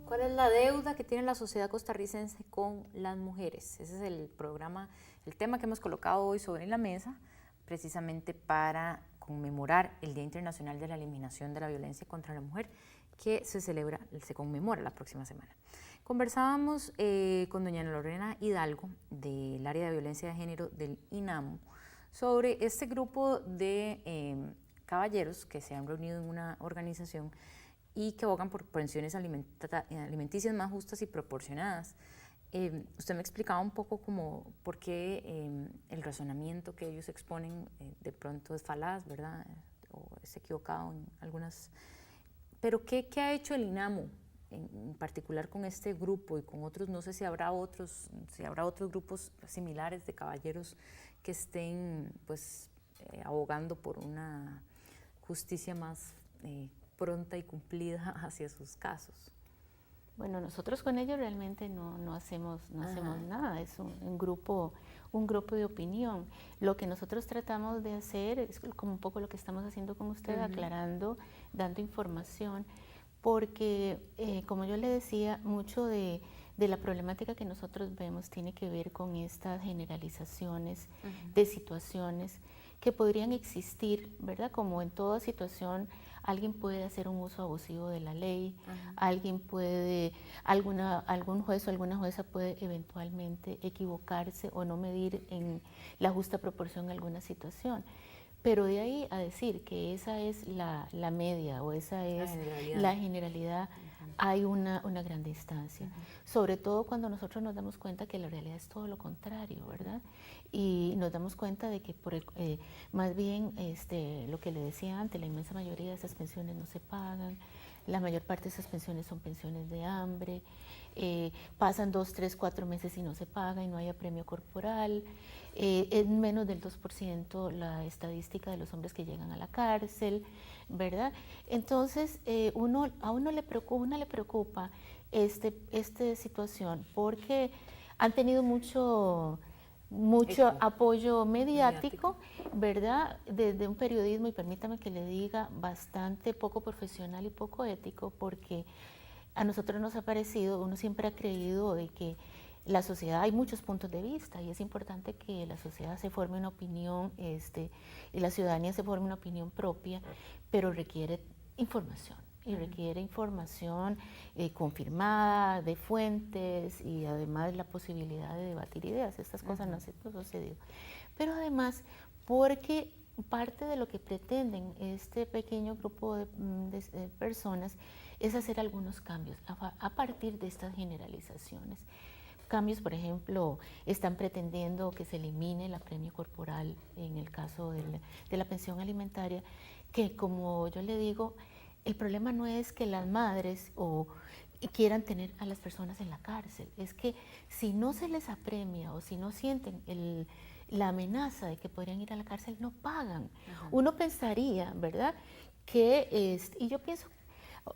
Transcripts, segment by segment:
¿Cuál es la deuda que tiene la sociedad costarricense con las mujeres? Ese es el programa, el tema que hemos colocado hoy sobre la mesa, precisamente para conmemorar el Día Internacional de la Eliminación de la Violencia contra la Mujer, que se conmemora la próxima semana. Conversábamos con doña Lorena Hidalgo, del área de violencia de género del INAMU, sobre este grupo de caballeros que se han reunido en una organización y que abogan por pensiones alimenticias más justas y proporcionadas. Usted me explicaba un poco como por qué el razonamiento que ellos exponen de pronto es falaz, ¿verdad? O es equivocado en algunas. Pero ¿qué ha hecho el INAMU en particular con este grupo y con otros? No sé si habrá otros grupos similares de caballeros que estén pues abogando por una justicia más pronta y cumplida hacia sus casos. Bueno, nosotros con ellos realmente no hacemos nada, es un grupo de opinión. Lo que nosotros tratamos de hacer es como un poco lo que estamos haciendo con usted, aclarando, dando información, porque como yo le decía, mucho de la problemática que nosotros vemos tiene que ver con estas generalizaciones de situaciones que podrían existir, ¿verdad? Como en toda situación, alguien puede hacer un uso abusivo de la ley, alguien puede, algún juez o alguna jueza puede eventualmente equivocarse o no medir en la justa proporción alguna situación. Pero de ahí a decir que esa es la media o esa es la generalidad, hay una gran distancia. Sobre todo cuando nosotros nos damos cuenta que la realidad es todo lo contrario, ¿verdad? Y nos damos cuenta de que más bien lo que le decía antes, la inmensa mayoría de esas pensiones no se pagan, la mayor parte de esas pensiones son pensiones de hambre, pasan 2, 3, 4 meses y no se paga y no hay apremio corporal, es menos del 2% la estadística de los hombres que llegan a la cárcel, ¿verdad? Entonces a uno le preocupa esta situación porque han tenido mucho apoyo mediático, ¿verdad? Desde un periodismo, y permítame que le diga, bastante poco profesional y poco ético, porque a nosotros nos ha parecido, uno siempre ha creído de que la sociedad, hay muchos puntos de vista y es importante que la sociedad se forme una opinión, y la ciudadanía se forme una opinión propia, pero requiere información. Y requiere información confirmada, de fuentes, y además la posibilidad de debatir ideas. Estas cosas no han sucedido. Pero además, porque parte de lo que pretenden este pequeño grupo de personas es hacer algunos cambios a partir de estas generalizaciones. Cambios, por ejemplo, están pretendiendo que se elimine el apremio corporal en el caso de la pensión alimentaria, que como yo le digo, el problema no es que las madres quieran tener a las personas en la cárcel, es que si no se les apremia o si no sienten la amenaza de que podrían ir a la cárcel, no pagan. Uno pensaría, ¿verdad? Y yo pienso,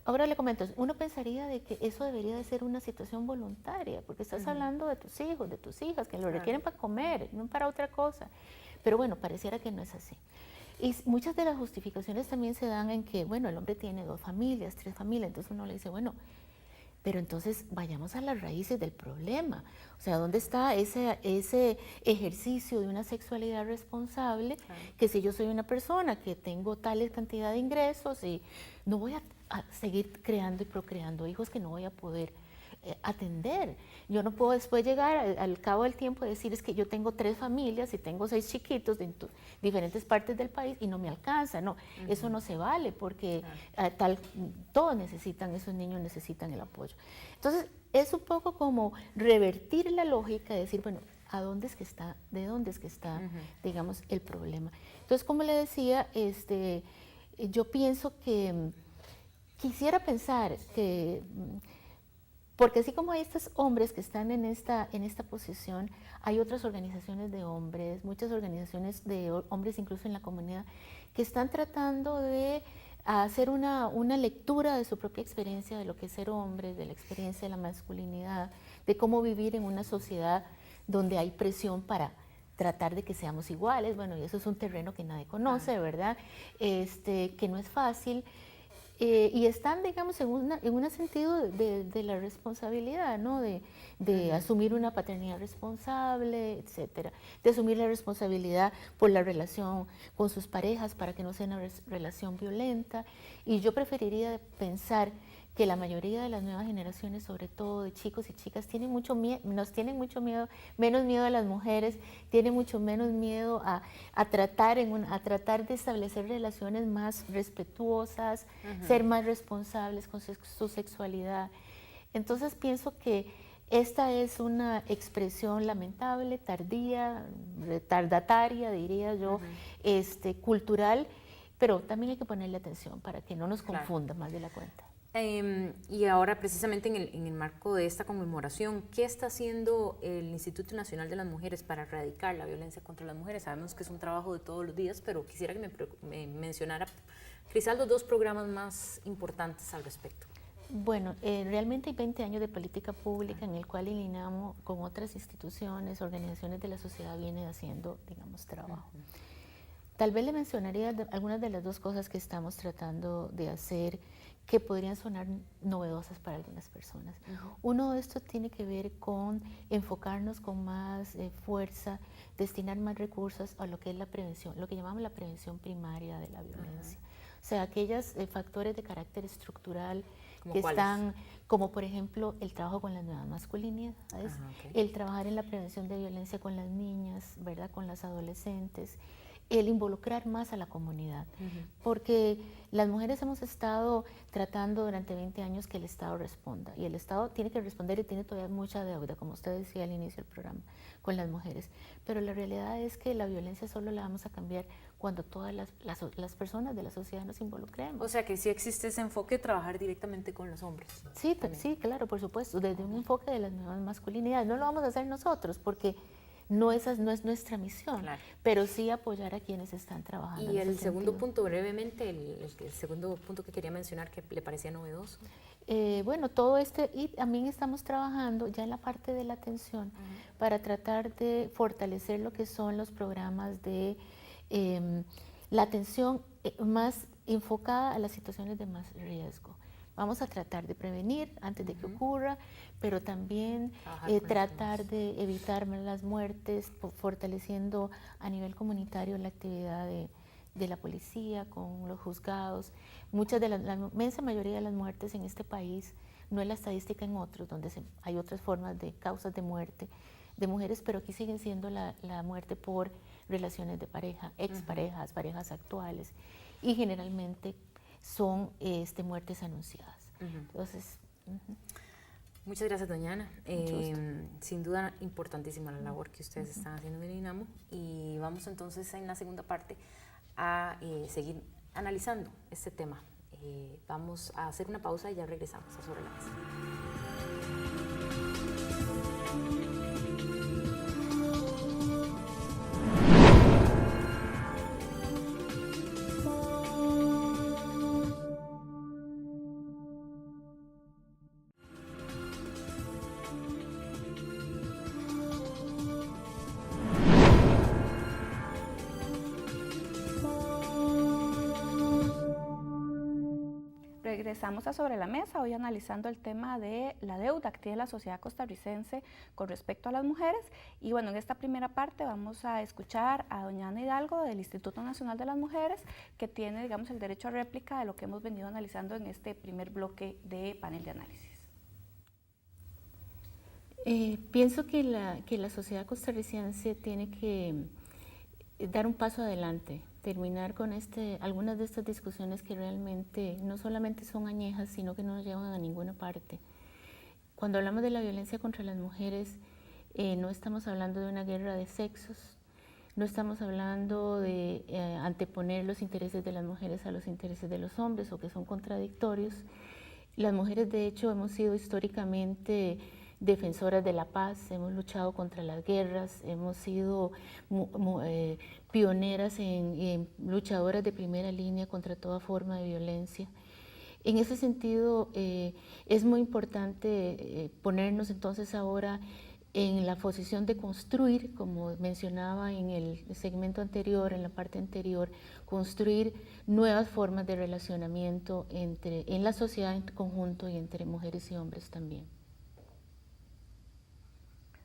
ahora le comento, uno pensaría de que eso debería de ser una situación voluntaria, porque estás hablando de tus hijos, de tus hijas, que lo requieren para comer, no para otra cosa. Pero bueno, pareciera que no es así. Y muchas de las justificaciones también se dan en que, bueno, el hombre tiene 2 familias, 3 familias, entonces uno le dice, bueno, pero entonces vayamos a las raíces del problema. O sea, ¿dónde está ese ejercicio de una sexualidad responsable? Que si yo soy una persona que tengo tal cantidad de ingresos y no voy a seguir creando y procreando hijos que no voy a poder atender. Yo no puedo después llegar al cabo del tiempo y decir es que yo tengo 3 familias y tengo 6 chiquitos de diferentes partes del país y no me alcanza. No, eso no se vale porque todos necesitan, esos niños necesitan el apoyo. Entonces es un poco como revertir la lógica y decir, bueno, ¿a dónde es que está, de dónde es que está, digamos, el problema? Entonces, como le decía, yo pienso que quisiera pensar que porque así como hay estos hombres que están en esta posición, hay otras organizaciones de hombres, muchas organizaciones de hombres incluso en la comunidad, que están tratando de hacer una lectura de su propia experiencia de lo que es ser hombre, de la experiencia de la masculinidad, de cómo vivir en una sociedad donde hay presión para tratar de que seamos iguales. Bueno, y eso es un terreno que nadie conoce, ¿verdad? Que no es fácil. y están, digamos, en un sentido de la responsabilidad, ¿no? De asumir una paternidad responsable, etcétera, de asumir la responsabilidad por la relación con sus parejas para que no sea una relación violenta. Y yo preferiría pensar que la mayoría de las nuevas generaciones, sobre todo de chicos y chicas, tienen mucho miedo, menos miedo a las mujeres, tienen mucho menos miedo a tratar de establecer relaciones más respetuosas, ser más responsables con su sexualidad. Entonces pienso que esta es una expresión lamentable, tardía, retardataria, diría yo, cultural, pero también hay que ponerle atención para que no nos confunda más de la cuenta. Y ahora, precisamente en el marco de esta conmemoración, ¿qué está haciendo el Instituto Nacional de las Mujeres para erradicar la violencia contra las mujeres? Sabemos que es un trabajo de todos los días, pero quisiera que me mencionara, quizás, los dos programas más importantes al respecto. Bueno, realmente hay 20 años de política pública en el cual el INAMO, con otras instituciones, organizaciones de la sociedad, viene haciendo, digamos, trabajo. Tal vez le mencionaría algunas de las dos cosas que estamos tratando de hacer que podrían sonar novedosas para algunas personas. Uno de estos tiene que ver con enfocarnos con más fuerza, destinar más recursos a lo que es la prevención, lo que llamamos la prevención primaria de la violencia. O sea, aquellos factores de carácter estructural que están, como por ejemplo el trabajo con las nuevas masculinidades, el trabajar en la prevención de violencia con las niñas, ¿verdad?, con las adolescentes, el involucrar más a la comunidad, porque las mujeres hemos estado tratando durante 20 años que el Estado responda, y el Estado tiene que responder y tiene todavía mucha deuda, como usted decía al inicio del programa, con las mujeres, pero la realidad es que la violencia solo la vamos a cambiar cuando todas las personas de la sociedad nos involucremos. O sea que sí existe ese enfoque de trabajar directamente con los hombres. Sí, sí, claro, por supuesto, desde un enfoque de las nuevas masculinidades. No lo vamos a hacer nosotros porque no es nuestra misión, pero sí apoyar a quienes están trabajando. Y el segundo punto, brevemente, el segundo punto que quería mencionar, que le parecía novedoso. Bueno, y también estamos trabajando ya en la parte de la atención para tratar de fortalecer lo que son los programas de la atención más enfocada a las situaciones de más riesgo. Vamos a tratar de prevenir antes de que ocurra, pero también tratar de evitar las muertes, fortaleciendo a nivel comunitario la actividad de la policía con los juzgados. La inmensa mayoría de las muertes en este país no es la estadística en otros, donde hay otras formas de causas de muerte de mujeres, pero aquí siguen siendo la muerte por relaciones de pareja, exparejas, parejas actuales, y generalmente son muertes anunciadas. Entonces, muchas gracias, doña Ana. Sin duda importantísima la labor que ustedes están haciendo en el INAMO, y vamos entonces en la segunda parte a seguir analizando este tema. Vamos a hacer una pausa y ya regresamos a Sobre la Mesa. Regresamos a Sobre la Mesa, hoy analizando el tema de la deuda que tiene la sociedad costarricense con respecto a las mujeres. Y bueno, en esta primera parte vamos a escuchar a doña Ana Hidalgo del Instituto Nacional de las Mujeres, que tiene, digamos, el derecho a réplica de lo que hemos venido analizando en este primer bloque de panel de análisis. Pienso que la sociedad costarricense tiene que dar un paso adelante, terminar con algunas de estas discusiones que realmente no solamente son añejas, sino que no nos llevan a ninguna parte. Cuando hablamos de la violencia contra las mujeres, no estamos hablando de una guerra de sexos, no estamos hablando de anteponer los intereses de las mujeres a los intereses de los hombres, o que son contradictorios. Las mujeres, de hecho, hemos sido históricamente defensoras de la paz, hemos luchado contra las guerras, hemos sido pioneras en luchadoras de primera línea contra toda forma de violencia. En ese sentido, es muy importante ponernos entonces ahora en la posición de construir, como mencionaba en el segmento anterior, en la parte anterior, construir nuevas formas de relacionamiento en la sociedad en conjunto y entre mujeres y hombres también.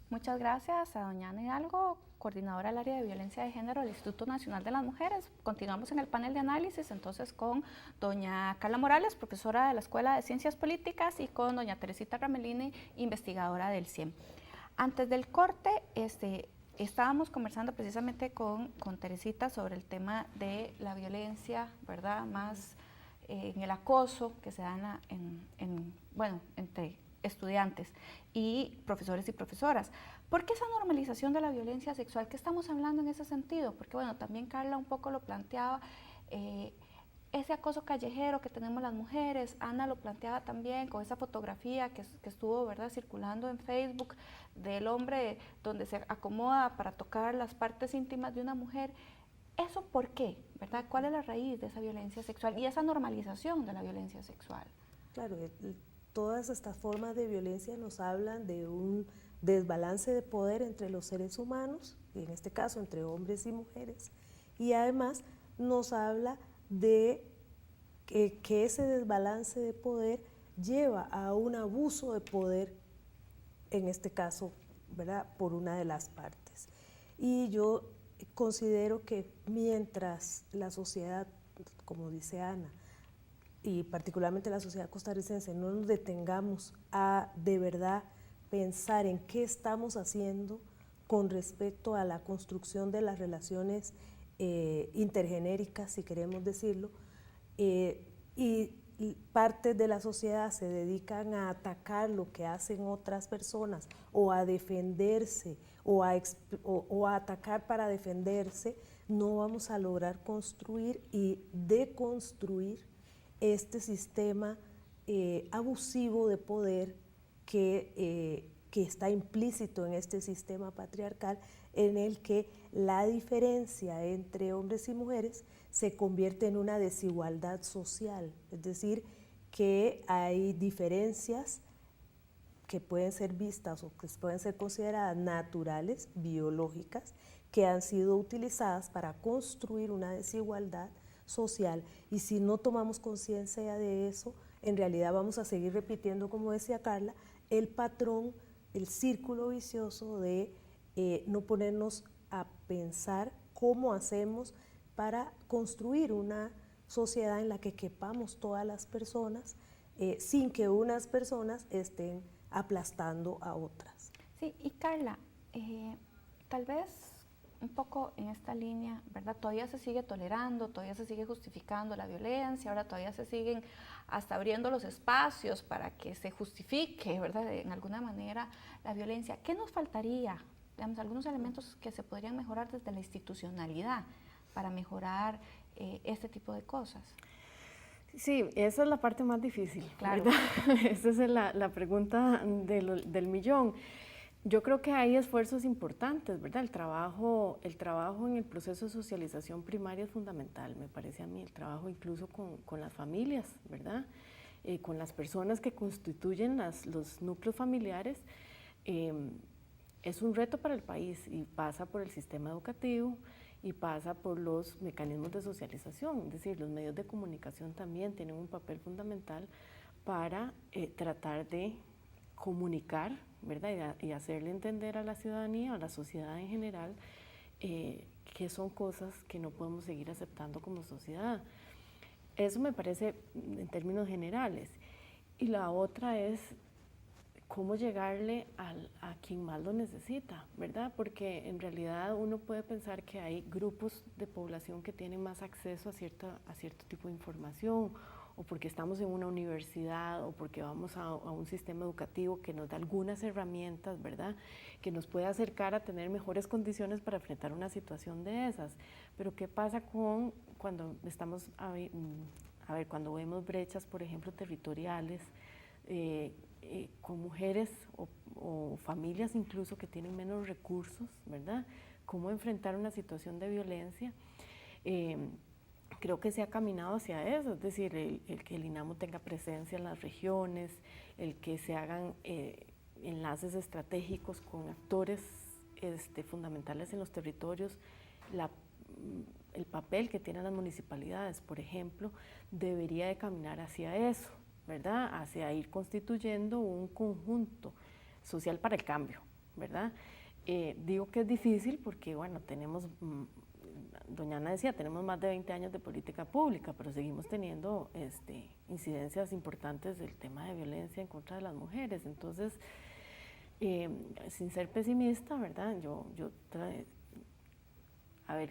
Muchas gracias a doña Ana Hidalgo, coordinadora del área de violencia de género del Instituto Nacional de las Mujeres. Continuamos en el panel de análisis entonces con doña Carla Morales, profesora de la Escuela de Ciencias Políticas, y con doña Teresita Ramelini, investigadora del CIEM. Antes del corte, estábamos conversando precisamente con Teresita sobre el tema de la violencia, ¿verdad? Más en el acoso que se da entre estudiantes y profesores y profesoras. ¿Por qué esa normalización de la violencia sexual? ¿Qué estamos hablando en ese sentido? Porque bueno, también Carla un poco lo planteaba, ese acoso callejero que tenemos las mujeres. Ana lo planteaba también con esa fotografía que estuvo, ¿verdad?, circulando en Facebook del hombre donde se acomoda para tocar las partes íntimas de una mujer. ¿Eso por qué? ¿Verdad? ¿Cuál es la raíz de esa violencia sexual y esa normalización de la violencia sexual? Claro, todas estas formas de violencia nos hablan de un desbalance de poder entre los seres humanos, y en este caso entre hombres y mujeres, y además nos habla de que ese desbalance de poder lleva a un abuso de poder, en este caso, ¿verdad?, por una de las partes. Y yo considero que mientras la sociedad, como dice Ana, y particularmente la sociedad costarricense, no nos detengamos a de verdad pensar en qué estamos haciendo con respecto a la construcción de las relaciones intergenéricas, si queremos decirlo, y partes de la sociedad se dedican a atacar lo que hacen otras personas o a defenderse o a atacar para defenderse, no vamos a lograr construir y deconstruir este sistema abusivo de poder que está implícito en este sistema patriarcal, en el que la diferencia entre hombres y mujeres se convierte en una desigualdad social, es decir, que hay diferencias que pueden ser vistas o que pueden ser consideradas naturales, biológicas, que han sido utilizadas para construir una desigualdad social, y si no tomamos conciencia de eso, en realidad vamos a seguir repitiendo, como decía Carla, el patrón, el círculo vicioso de no ponernos a pensar cómo hacemos para construir una sociedad en la que quepamos todas las personas sin que unas personas estén aplastando a otras. Sí, y Carla, tal vez un poco en esta línea, ¿verdad? Todavía se sigue tolerando, todavía se sigue justificando la violencia, ahora todavía se siguen hasta abriendo los espacios para que se justifique, ¿verdad?, en alguna manera la violencia. ¿Qué nos faltaría? Digamos, algunos elementos que se podrían mejorar desde la institucionalidad para mejorar este tipo de cosas. Sí, esa es la parte más difícil, claro, ¿verdad? Esa es la pregunta del millón. Yo creo que hay esfuerzos importantes, ¿verdad? El trabajo en el proceso de socialización primaria es fundamental, me parece a mí, el trabajo incluso con las familias, ¿verdad? Con las personas que constituyen los núcleos familiares. Es un reto para el país y pasa por el sistema educativo y pasa por los mecanismos de socialización, es decir, los medios de comunicación también tienen un papel fundamental para tratar de comunicar, ¿verdad?, y hacerle entender a la ciudadanía, a la sociedad en general, que son cosas que no podemos seguir aceptando como sociedad. Eso me parece en términos generales. Y la otra es cómo llegarle a quien más lo necesita, ¿verdad? Porque en realidad uno puede pensar que hay grupos de población que tienen más acceso a cierto tipo de información, o porque estamos en una universidad, o porque vamos a un sistema educativo que nos da algunas herramientas, ¿verdad?, que nos puede acercar a tener mejores condiciones para enfrentar una situación de esas. Pero ¿qué pasa cuando estamos, cuando vemos brechas, por ejemplo, territoriales, con mujeres o familias incluso que tienen menos recursos, ¿verdad? ¿Cómo enfrentar una situación de violencia? Creo que se ha caminado hacia eso, es decir, el que el INAMO tenga presencia en las regiones, el que se hagan enlaces estratégicos con actores fundamentales en los territorios, el papel que tienen las municipalidades, por ejemplo, debería de caminar hacia eso, ¿verdad? Hacia ir constituyendo un conjunto social para el cambio, ¿verdad? Digo que es difícil porque, bueno, tenemos, doña Ana decía, tenemos más de 20 años de política pública, pero seguimos teniendo incidencias importantes del tema de violencia en contra de las mujeres. Entonces, sin ser pesimista, ¿verdad?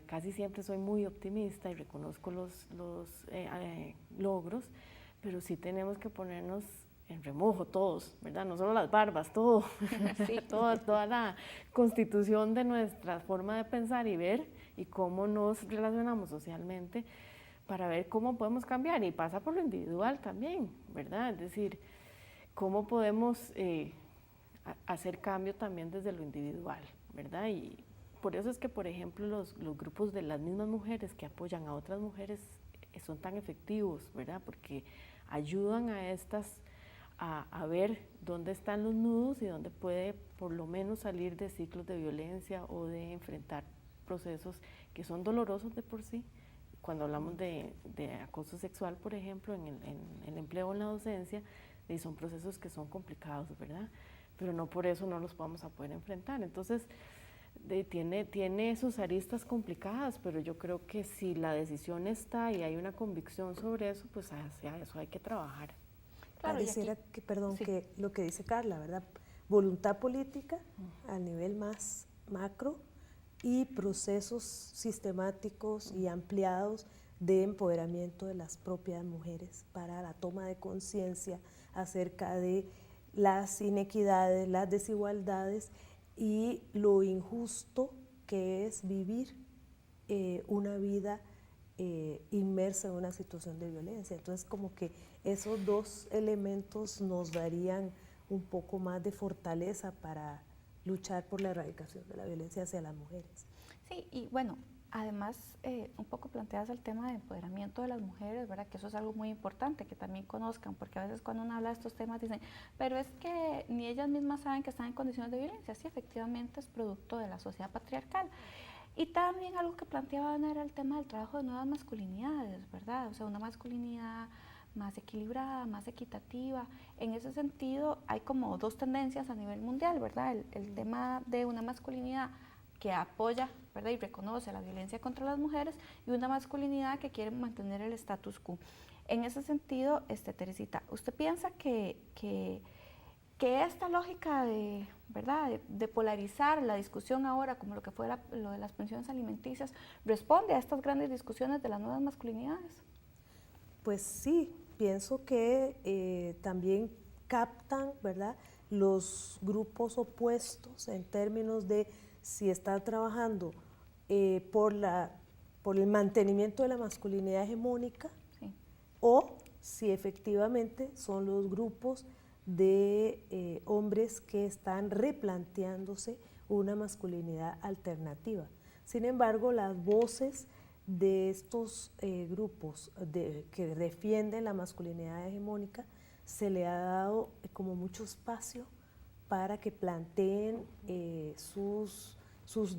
Casi siempre soy muy optimista y reconozco los logros, pero sí tenemos que ponernos en remojo todos, ¿verdad? No solo las barbas, todo, sí. toda la constitución de nuestra forma de pensar y ver y cómo nos relacionamos socialmente para ver cómo podemos cambiar, y pasa por lo individual también, ¿verdad? Es decir, cómo podemos hacer cambio también desde lo individual, ¿verdad? Y por eso es que, por ejemplo, los grupos de las mismas mujeres que apoyan a otras mujeres son tan efectivos, ¿verdad? Porque ayudan a estas a ver dónde están los nudos y dónde puede por lo menos salir de ciclos de violencia o de enfrentar procesos que son dolorosos de por sí. Cuando hablamos de acoso sexual, por ejemplo, en el empleo o en la docencia, son procesos que son complicados, ¿verdad? Pero no por eso no los vamos a poder enfrentar. Entonces, tiene sus aristas complicadas, pero yo creo que si la decisión está y hay una convicción sobre eso, pues hacia eso hay que trabajar. Claro, pareciera que, perdón, sí, que lo que dice Carla, ¿verdad? Voluntad política a nivel más macro y procesos sistemáticos y ampliados de empoderamiento de las propias mujeres para la toma de conciencia acerca de las inequidades, las desigualdades y lo injusto que es vivir una vida inmersa en una situación de violencia. Entonces, como que esos dos elementos nos darían un poco más de fortaleza para luchar por la erradicación de la violencia hacia las mujeres. Sí, y bueno, además un poco planteas el tema de empoderamiento de las mujeres, ¿verdad? Que eso es algo muy importante, que también conozcan, porque a veces cuando uno habla de estos temas dicen, pero es que ni ellas mismas saben que están en condiciones de violencia. Sí, efectivamente es producto de la sociedad patriarcal. Y también algo que planteaban era el tema del trabajo de nuevas masculinidades, ¿verdad? O sea, una masculinidad más equilibrada, más equitativa. En ese sentido, hay como dos tendencias a nivel mundial, ¿verdad? El tema de una masculinidad que apoya, ¿verdad?, y reconoce la violencia contra las mujeres, y una masculinidad que quiere mantener el status quo. En ese sentido, Teresita, ¿usted piensa que esta lógica de, ¿verdad?, de polarizar la discusión ahora, como lo que fue lo de las pensiones alimenticias, responde a estas grandes discusiones de las nuevas masculinidades? Pues sí, pienso que también captan, ¿verdad?, los grupos opuestos en términos de si está trabajando por el mantenimiento de la masculinidad hegemónica, sí, o si efectivamente son los grupos de hombres que están replanteándose una masculinidad alternativa. Sin embargo, las voces de estos grupos que defienden la masculinidad hegemónica se le ha dado como mucho espacio para que planteen sus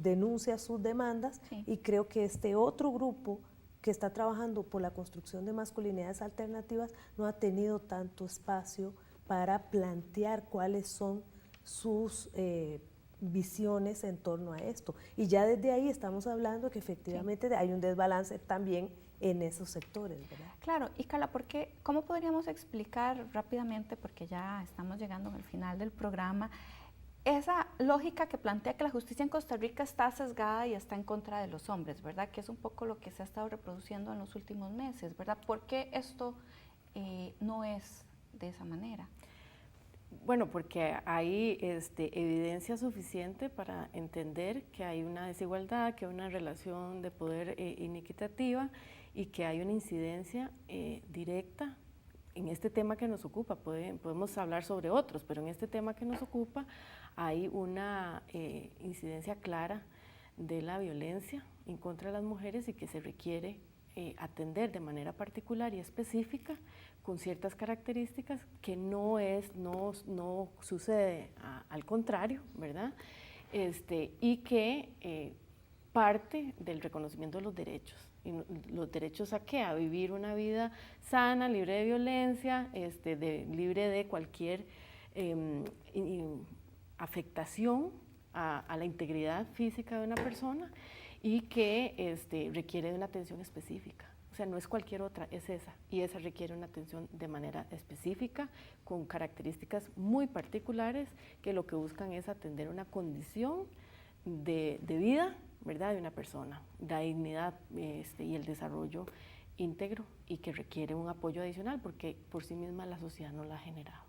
denuncias, sus demandas, sí, y creo que este otro grupo que está trabajando por la construcción de masculinidades alternativas no ha tenido tanto espacio para plantear cuáles son sus visiones en torno a esto. Y ya desde ahí estamos hablando que efectivamente sí, hay un desbalance también en esos sectores, ¿verdad? Claro, y Carla, ¿cómo podríamos explicar rápidamente, porque ya estamos llegando al final del programa, esa lógica que plantea que la justicia en Costa Rica está sesgada y está en contra de los hombres, ¿verdad? Que es un poco lo que se ha estado reproduciendo en los últimos meses, ¿verdad? ¿Por qué esto no es de esa manera? Bueno, porque hay evidencia suficiente para entender que hay una desigualdad, que hay una relación de poder inequitativa y que hay una incidencia directa en este tema que nos ocupa. Podemos hablar sobre otros, pero en este tema que nos ocupa hay una incidencia clara de la violencia en contra de las mujeres y que se requiere atender de manera particular y específica con ciertas características que no sucede al contrario, ¿verdad? Y que parte del reconocimiento de los derechos. ¿Y los derechos a qué? A vivir una vida sana, libre de violencia, libre de cualquier afectación a la integridad física de una persona y que requiere de una atención específica. O sea, no es cualquier otra, es esa. Y esa requiere una atención de manera específica, con características muy particulares que lo que buscan es atender una condición de vida, ¿verdad?, de una persona, la dignidad y el desarrollo íntegro, y que requiere un apoyo adicional porque por sí misma la sociedad no la ha generado.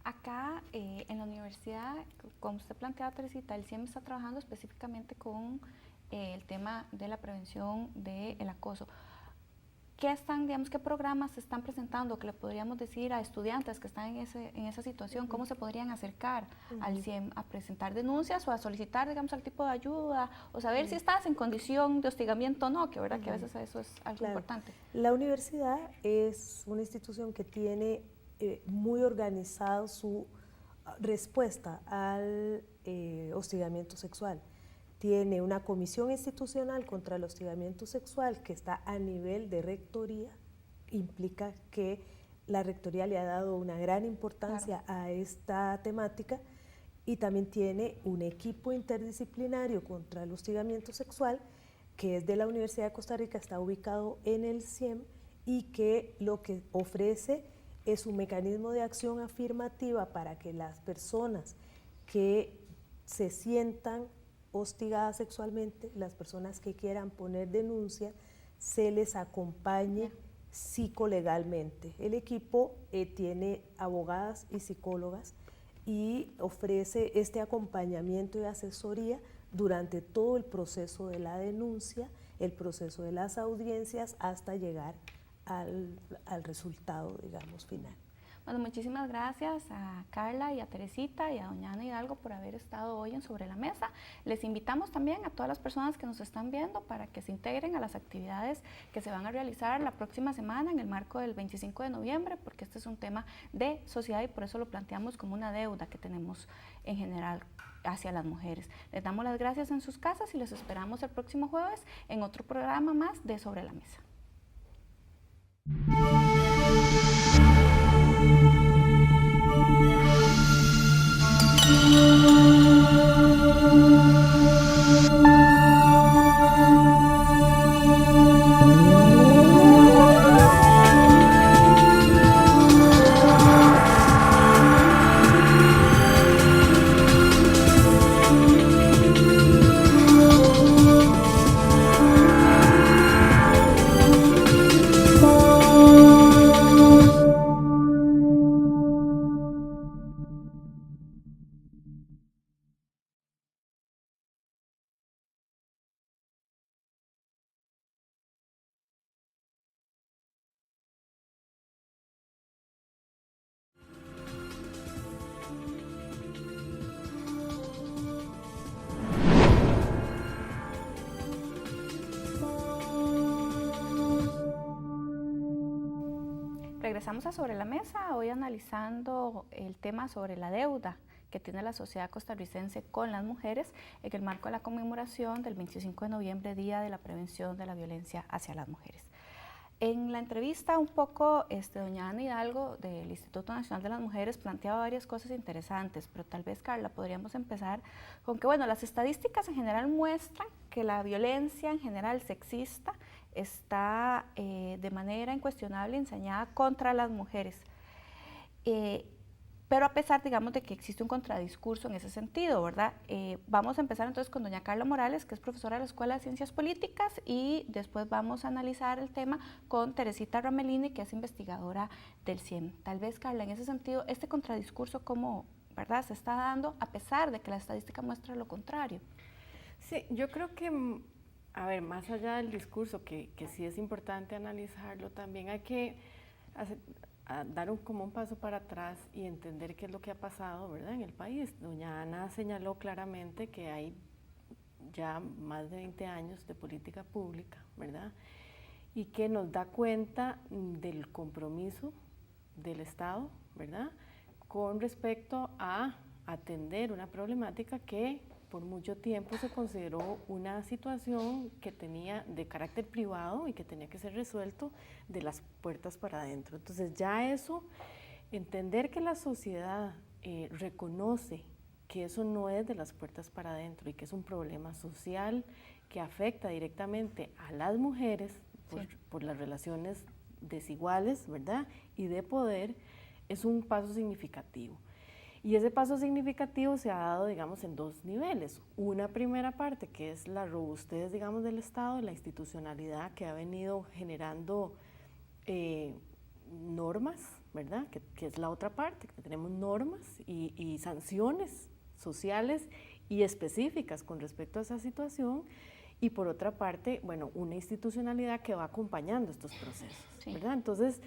Acá en la universidad, como usted planteaba, Teresita, el CIEM está trabajando específicamente con el tema de la prevención del acoso. ¿Qué programas se están presentando que le podríamos decir a estudiantes que están en esa situación? ¿Cómo se podrían acercar al CIEM a presentar denuncias o a solicitar, digamos, algún tipo de ayuda o saber si estás en condición de hostigamiento o no? Que verdad que a veces eso es algo importante. La universidad es una institución que tiene muy organizado su respuesta al hostigamiento sexual. Tiene una comisión institucional contra el hostigamiento sexual que está a nivel de rectoría, implica que la rectoría le ha dado una gran importancia a esta temática, y también tiene un equipo interdisciplinario contra el hostigamiento sexual que es de la Universidad de Costa Rica, está ubicado en el CIEM y que lo que ofrece es un mecanismo de acción afirmativa para que las personas que se sientan hostigadas sexualmente, las personas que quieran poner denuncia, se les acompañe psicolegalmente. El equipo tiene abogadas y psicólogas y ofrece este acompañamiento y asesoría durante todo el proceso de la denuncia, el proceso de las audiencias, hasta llegar al resultado, digamos, final. Bueno, muchísimas gracias a Carla y a Teresita y a doña Ana Hidalgo por haber estado hoy en Sobre la Mesa. Les invitamos también a todas las personas que nos están viendo para que se integren a las actividades que se van a realizar la próxima semana en el marco del 25 de noviembre, porque este es un tema de sociedad y por eso lo planteamos como una deuda que tenemos en general hacia las mujeres. Les damos las gracias en sus casas y los esperamos el próximo jueves en otro programa más de Sobre la Mesa. Regresamos a Sobre la Mesa, hoy analizando el tema sobre la deuda que tiene la sociedad costarricense con las mujeres en el marco de la conmemoración del 25 de noviembre, Día de la Prevención de la Violencia hacia las Mujeres. En la entrevista un poco, doña Ana Hidalgo del Instituto Nacional de las Mujeres planteaba varias cosas interesantes, pero tal vez, Carla, podríamos empezar con que, bueno, las estadísticas en general muestran que la violencia en general sexista está de manera incuestionable ensañada contra las mujeres. Pero a pesar, digamos, de que existe un contradiscurso en ese sentido, ¿verdad? Vamos a empezar entonces con doña Carla Morales, que es profesora de la Escuela de Ciencias Políticas, y después vamos a analizar el tema con Teresita Ramelini, que es investigadora del CIEM. Tal vez, Carla, en ese sentido, este contradiscurso, ¿cómo, verdad, se está dando a pesar de que la estadística muestra lo contrario? Sí, yo creo que, a ver, más allá del discurso, que sí es importante analizarlo, también hay que dar como un paso para atrás y entender qué es lo que ha pasado, ¿verdad?, en el país. Doña Ana señaló claramente que hay ya más de 20 años de política pública, ¿verdad?, y que nos da cuenta del compromiso del Estado, ¿verdad?, con respecto a atender una problemática que por mucho tiempo se consideró una situación que tenía de carácter privado y que tenía que ser resuelto de las puertas para adentro. Entonces ya eso, entender que la sociedad reconoce que eso no es de las puertas para adentro y que es un problema social que afecta directamente a las mujeres por las relaciones desiguales, ¿verdad?, y de poder, es un paso significativo. Y ese paso significativo se ha dado, digamos, en dos niveles. Una primera parte, que es la robustez, digamos, del Estado, la institucionalidad que ha venido generando normas, ¿verdad?, que es la otra parte, que tenemos normas y sanciones sociales y específicas con respecto a esa situación. Y por otra parte, bueno, una institucionalidad que va acompañando estos procesos, ¿verdad? Entonces,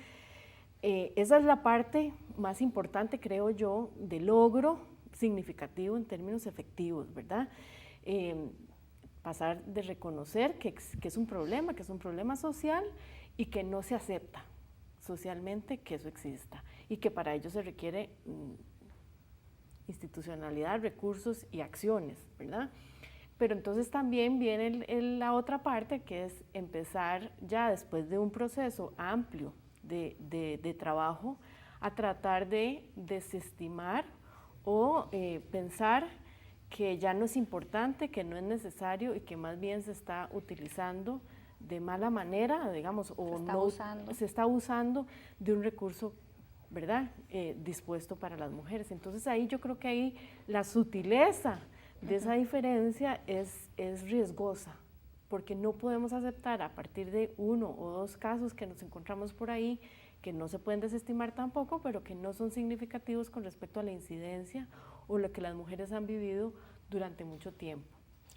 esa es la parte más importante, creo yo, de logro significativo en términos efectivos, ¿verdad? Pasar de reconocer que es un problema social y que no se acepta socialmente que eso exista y que para ello se requiere institucionalidad, recursos y acciones, ¿verdad? Pero entonces también viene la otra parte, que es empezar ya después de un proceso amplio de trabajo a tratar de desestimar o pensar que ya no es importante, que no es necesario y que más bien se está utilizando de mala manera, digamos, o se está usando de un recurso, ¿verdad?, dispuesto para las mujeres. Entonces ahí yo creo que ahí la sutileza de esa diferencia es riesgosa, porque no podemos aceptar a partir de uno o dos casos que nos encontramos por ahí, que no se pueden desestimar tampoco, pero que no son significativos con respecto a la incidencia o lo que las mujeres han vivido durante mucho tiempo.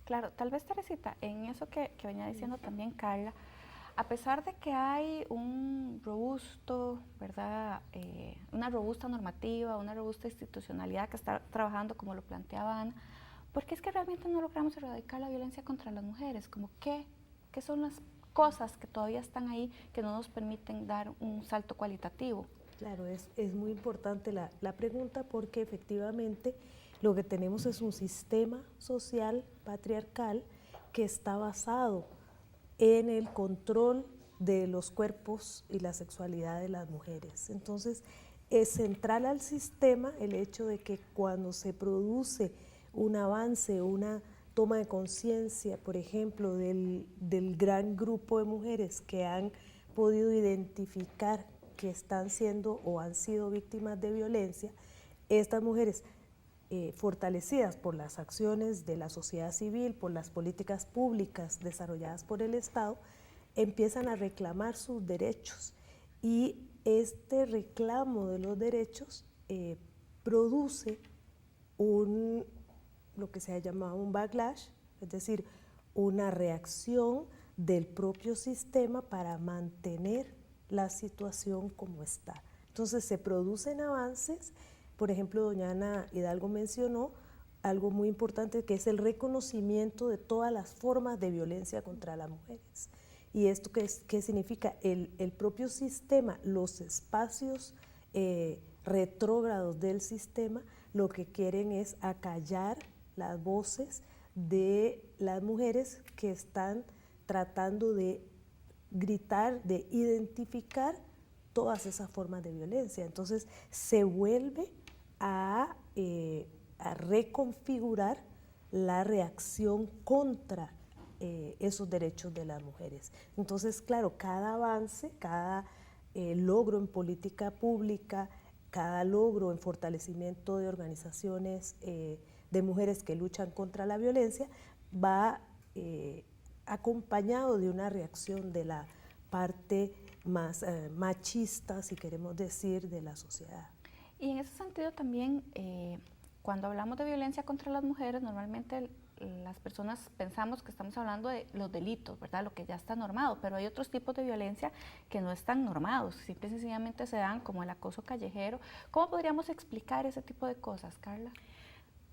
Claro, tal vez, Teresita, en eso que venía diciendo también Carla, a pesar de que hay un robusto, ¿verdad?, una robusta normativa, una robusta institucionalidad que está trabajando como lo planteaba Ana, ¿por qué es que realmente no logramos erradicar la violencia contra las mujeres? Como ¿qué son las cosas que todavía están ahí que no nos permiten dar un salto cualitativo? Claro, es muy importante la pregunta, porque efectivamente lo que tenemos es un sistema social patriarcal que está basado en el control de los cuerpos y la sexualidad de las mujeres. Entonces, es central al sistema el hecho de que cuando se produce un avance, una toma de conciencia, por ejemplo, del gran grupo de mujeres que han podido identificar que están siendo o han sido víctimas de violencia, estas mujeres fortalecidas por las acciones de la sociedad civil, por las políticas públicas desarrolladas por el Estado, empiezan a reclamar sus derechos, y este reclamo de los derechos produce lo que se ha llamado un backlash, es decir, una reacción del propio sistema para mantener la situación como está. Entonces se producen avances. Por ejemplo, doña Ana Hidalgo mencionó algo muy importante, que es el reconocimiento de todas las formas de violencia contra las mujeres. ¿Y esto qué significa? El propio sistema, los espacios retrógrados del sistema, lo que quieren es acallar las voces de las mujeres que están tratando de gritar, de identificar todas esas formas de violencia. Entonces se vuelve a reconfigurar la reacción contra esos derechos de las mujeres. Entonces, claro, cada avance, cada logro en política pública, cada logro en fortalecimiento de organizaciones de mujeres que luchan contra la violencia, va acompañado de una reacción de la parte más machista, si queremos decir, de la sociedad. Y en ese sentido también, cuando hablamos de violencia contra las mujeres, normalmente las personas pensamos que estamos hablando de los delitos, ¿verdad?, lo que ya está normado, pero hay otros tipos de violencia que no están normados, simple y sencillamente se dan, como el acoso callejero. ¿Cómo podríamos explicar ese tipo de cosas, Carla?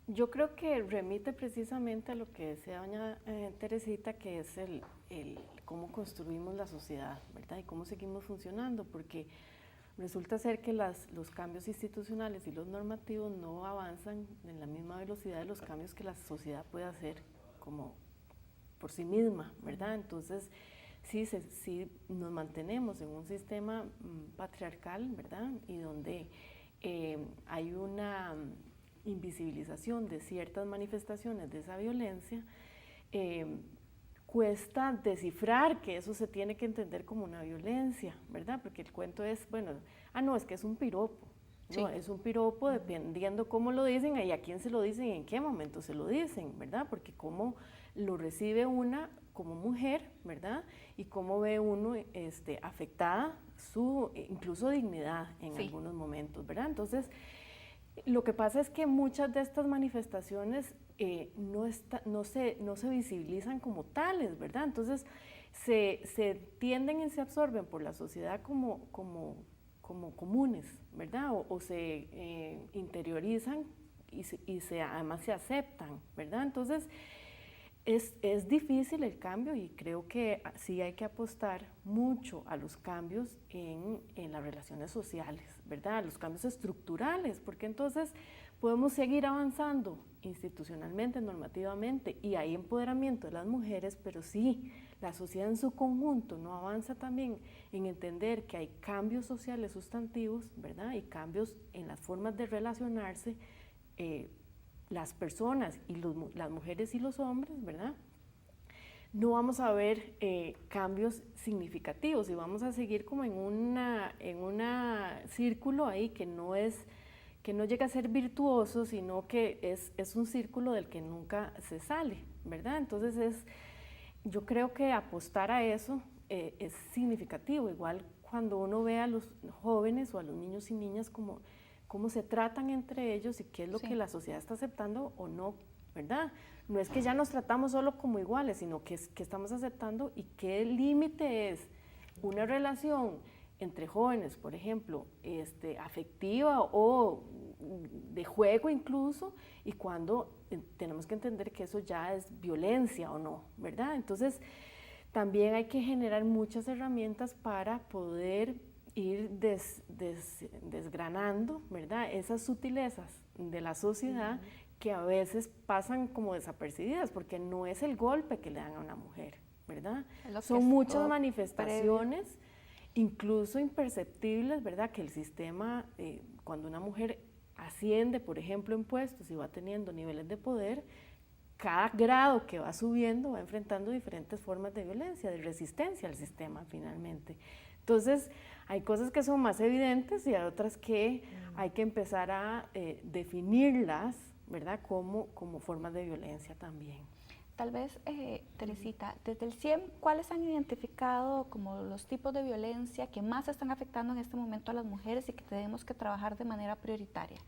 Yo creo que remite precisamente a lo que decía doña Teresita, que es el cómo construimos la sociedad, ¿verdad? Y cómo seguimos funcionando, porque resulta ser que los cambios institucionales y los normativos no avanzan en la misma velocidad de los cambios que la sociedad puede hacer como por sí misma, ¿verdad? Entonces, sí nos mantenemos en un sistema patriarcal, ¿verdad? Y donde hay una invisibilización de ciertas manifestaciones de esa violencia, cuesta descifrar que eso se tiene que entender como una violencia, ¿verdad? Porque el cuento es, bueno, no, es que es un piropo. No, es un piropo dependiendo cómo lo dicen y a quién se lo dicen y en qué momento se lo dicen, ¿verdad? Porque cómo lo recibe una como mujer, ¿verdad? Y cómo ve uno afectada su incluso dignidad en algunos momentos, ¿verdad? Entonces, lo que pasa es que muchas de estas manifestaciones no se visibilizan como tales, ¿verdad? Entonces se tienden y se absorben por la sociedad como comunes, ¿verdad? O se interiorizan y además se aceptan, ¿verdad? Entonces es difícil el cambio y creo que sí hay que apostar mucho a los cambios en las relaciones sociales, ¿verdad? A los cambios estructurales, porque entonces podemos seguir avanzando institucionalmente, normativamente, y hay empoderamiento de las mujeres, pero sí, la sociedad en su conjunto no avanza también en entender que hay cambios sociales sustantivos, ¿verdad? Y cambios en las formas de relacionarse, las personas y las mujeres y los hombres, ¿verdad? No vamos a ver cambios significativos y vamos a seguir como en un círculo ahí que no llega a ser virtuoso, sino que es un círculo del que nunca se sale, ¿verdad? Entonces yo creo que apostar a eso es significativo, igual cuando uno ve a los jóvenes o a los niños y niñas cómo se tratan entre ellos y qué es lo que la sociedad está aceptando o no, ¿verdad? No es que ya nos tratamos solo como iguales, sino que estamos aceptando y qué límite es una relación entre jóvenes, por ejemplo, afectiva o de juego incluso, y cuando tenemos que entender que eso ya es violencia o no, ¿verdad? Entonces, también hay que generar muchas herramientas para poder ir desgranando, ¿verdad? Esas sutilezas de la sociedad que a veces pasan como desapercibidas, porque no es el golpe que le dan a una mujer, ¿verdad? Son muchas manifestaciones, incluso imperceptibles, ¿verdad? Que el sistema, cuando una mujer asciende, por ejemplo, en puestos y va teniendo niveles de poder, cada grado que va subiendo va enfrentando diferentes formas de violencia, de resistencia al sistema finalmente. Entonces, hay cosas que son más evidentes y hay otras que hay que empezar a definirlas, ¿verdad? Como formas de violencia también. Tal vez, Teresita, desde el CIEM, ¿cuáles han identificado como los tipos de violencia que más están afectando en este momento a las mujeres y que tenemos que trabajar de manera prioritaria?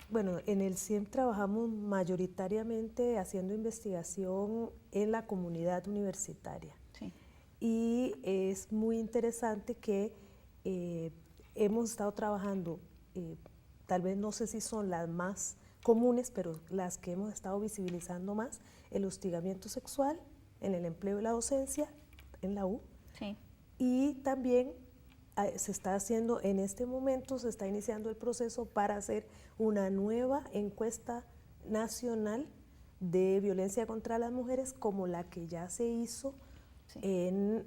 Bueno, en el CIEM trabajamos mayoritariamente haciendo investigación en la comunidad universitaria. Sí. Y es muy interesante que hemos estado trabajando, tal vez no sé si son las más comunes, pero las que hemos estado visibilizando más, el hostigamiento sexual en el empleo y la docencia en la U. Sí. Y también se está haciendo, en este momento se está iniciando el proceso para hacer una nueva encuesta nacional de violencia contra las mujeres, como la que ya se hizo en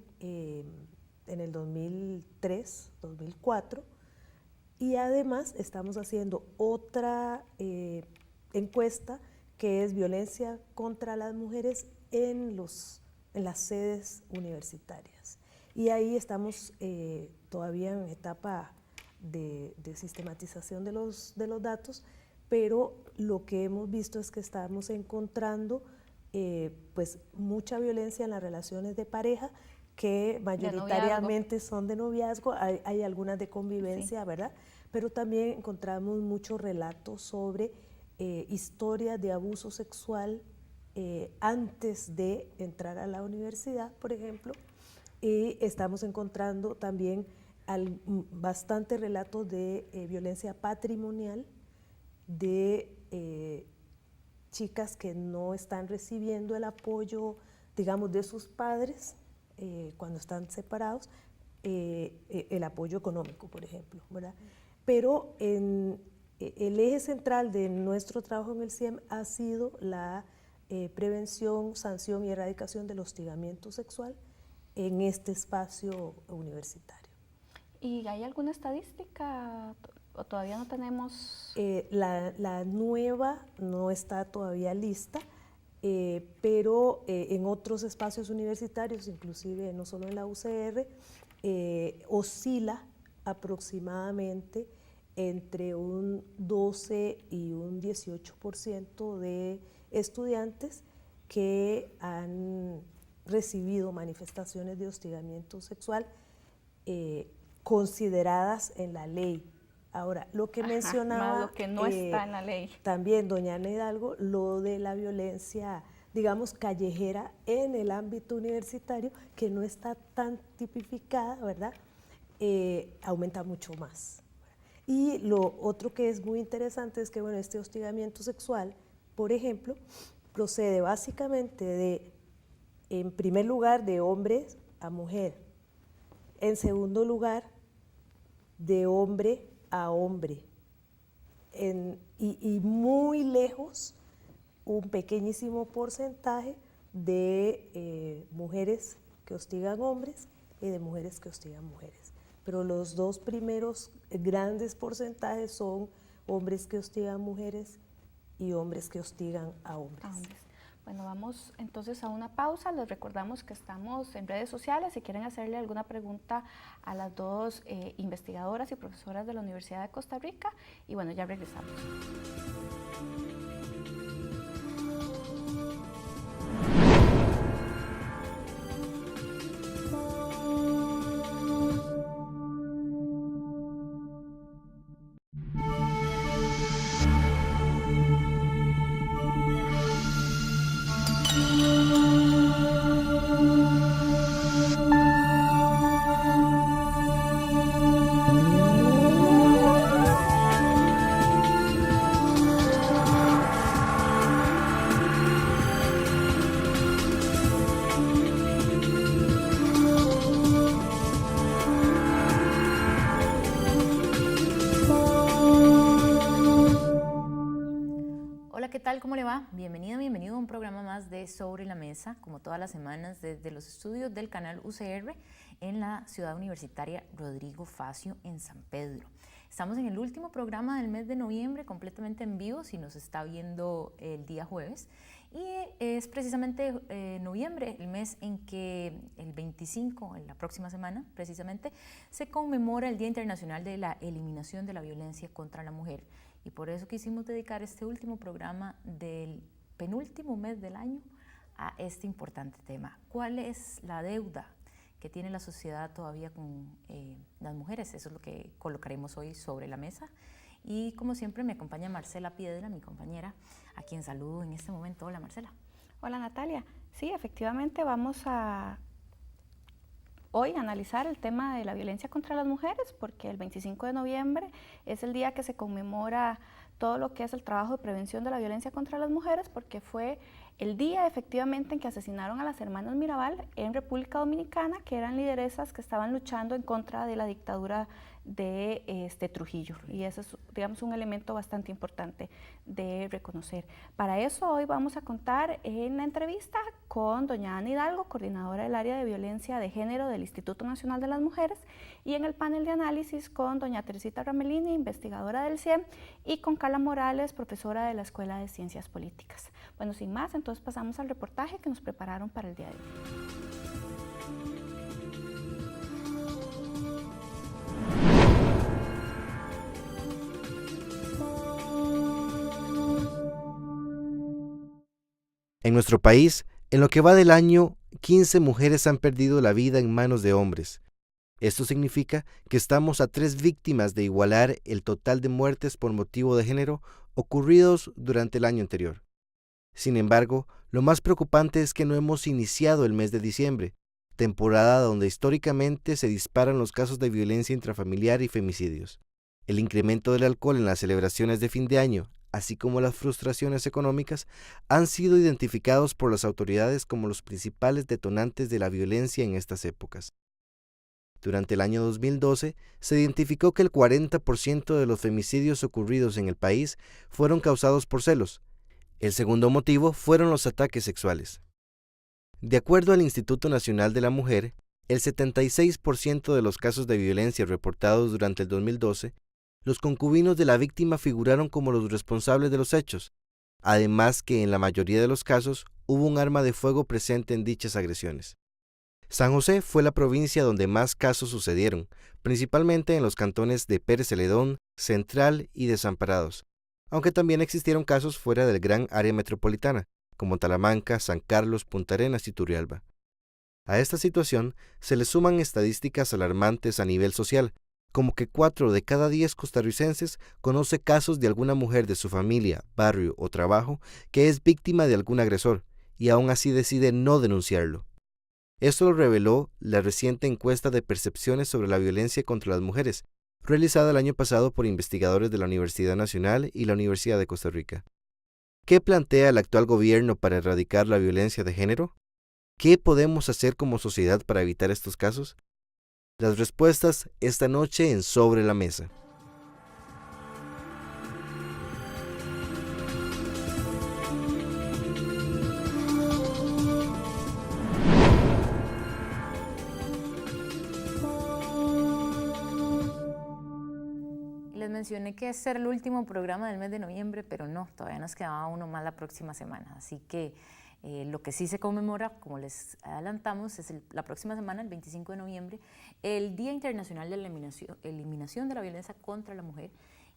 el 2003, 2004, y además estamos haciendo otra encuesta que es violencia contra las mujeres en las sedes universitarias. Y ahí estamos todavía en etapa de sistematización de los datos, pero lo que hemos visto es que estamos encontrando pues mucha violencia en las relaciones de pareja, que mayoritariamente son de noviazgo, hay algunas de convivencia, ¿verdad? Pero también encontramos muchos relatos sobre historias de abuso sexual antes de entrar a la universidad, por ejemplo, y estamos encontrando también bastantes relatos de violencia patrimonial, de chicas que no están recibiendo el apoyo, digamos, de sus padres cuando están separados, el apoyo económico, por ejemplo, ¿verdad? Pero el eje central de nuestro trabajo en el CIEM ha sido la prevención, sanción y erradicación del hostigamiento sexual en este espacio universitario. ¿Y hay alguna estadística o todavía no tenemos? La nueva no está todavía lista, pero en otros espacios universitarios, inclusive no solo en la UCR, oscila aproximadamente entre un 12 y un 18% de estudiantes que han recibido manifestaciones de hostigamiento sexual consideradas en la ley. Ahora, lo que mencionaba, lo que no está en la ley. También doña Ana Hidalgo, lo de la violencia, digamos, callejera en el ámbito universitario, que no está tan tipificada, ¿verdad? Aumenta mucho más. Y lo otro que es muy interesante es que, bueno, este hostigamiento sexual, por ejemplo, procede básicamente de, en primer lugar, de hombre a mujer, en segundo lugar, de hombre a hombre, y muy lejos, un pequeñísimo porcentaje de mujeres que hostigan hombres y de mujeres que hostigan mujeres. Pero los dos primeros grandes porcentajes son hombres que hostigan mujeres y hombres que hostigan a hombres. Bueno, vamos entonces a una pausa. Les recordamos que estamos en redes sociales. Si quieren hacerle alguna pregunta a las dos investigadoras y profesoras de la Universidad de Costa Rica. Y bueno, ya regresamos. ¿Qué tal? ¿Cómo le va? Bienvenido a un programa más de Sobre la Mesa, como todas las semanas desde los estudios del canal UCR en la ciudad universitaria Rodrigo Facio en San Pedro. Estamos en el último programa del mes de noviembre, completamente en vivo, si nos está viendo el día jueves. Y es precisamente noviembre, el mes en que el 25, en la próxima semana precisamente, se conmemora el Día Internacional de la Eliminación de la Violencia contra la Mujer. Y por eso quisimos dedicar este último programa del penúltimo mes del año a este importante tema. ¿Cuál es la deuda que tiene la sociedad todavía con las mujeres? Eso es lo que colocaremos hoy sobre la mesa. Y como siempre me acompaña Marcela Piedra, mi compañera, a quien saludo en este momento. Hola, Marcela. Hola, Natalia. Sí, efectivamente vamos a hoy analizar el tema de la violencia contra las mujeres, porque el 25 de noviembre es el día que se conmemora todo lo que es el trabajo de prevención de la violencia contra las mujeres, porque fue el día efectivamente en que asesinaron a las hermanas Mirabal en República Dominicana, que eran lideresas que estaban luchando en contra de la dictadura de Trujillo, y ese es, digamos, un elemento bastante importante de reconocer. Para eso hoy vamos a contar en la entrevista con doña Ana Hidalgo, coordinadora del área de violencia de género del Instituto Nacional de las Mujeres, y en el panel de análisis con doña Teresita Ramelini, investigadora del CIEM, y con Carla Morales, profesora de la Escuela de Ciencias Políticas. Bueno, sin más, entonces pasamos al reportaje que nos prepararon para el día de hoy. En nuestro país, en lo que va del año, 15 mujeres han perdido la vida en manos de hombres. Esto significa que estamos a 3 víctimas de igualar el total de muertes por motivo de género ocurridos durante el año anterior. Sin embargo, lo más preocupante es que no hemos iniciado el mes de diciembre, temporada donde históricamente se disparan los casos de violencia intrafamiliar y femicidios. El incremento del alcohol en las celebraciones de fin de año, así como las frustraciones económicas, han sido identificados por las autoridades como los principales detonantes de la violencia en estas épocas. Durante el año 2012, se identificó que el 40% de los femicidios ocurridos en el país fueron causados por celos. El segundo motivo fueron los ataques sexuales. De acuerdo al Instituto Nacional de la Mujer, el 76% de los casos de violencia reportados durante el 2012, los concubinos de la víctima figuraron como los responsables de los hechos, además que en la mayoría de los casos hubo un arma de fuego presente en dichas agresiones. San José fue la provincia donde más casos sucedieron, principalmente en los cantones de Pérez Celedón, Central y Desamparados, aunque también existieron casos fuera del gran área metropolitana, como Talamanca, San Carlos, Punta Arenas y Turrialba. A esta situación se le suman estadísticas alarmantes a nivel social, como que 4 de cada 10 costarricenses conoce casos de alguna mujer de su familia, barrio o trabajo que es víctima de algún agresor, y aún así decide no denunciarlo. Esto lo reveló la reciente encuesta de percepciones sobre la violencia contra las mujeres, realizada el año pasado por investigadores de la Universidad Nacional y la Universidad de Costa Rica. ¿Qué plantea el actual gobierno para erradicar la violencia de género? ¿Qué podemos hacer como sociedad para evitar estos casos? Las respuestas esta noche en Sobre la Mesa. Les mencioné que este era el último programa del mes de noviembre, pero no, todavía nos quedaba uno más la próxima semana. Así que lo que sí se conmemora, como les adelantamos, es la próxima semana, el 25 de noviembre, el Día Internacional de la Eliminación de la Violencia contra la Mujer,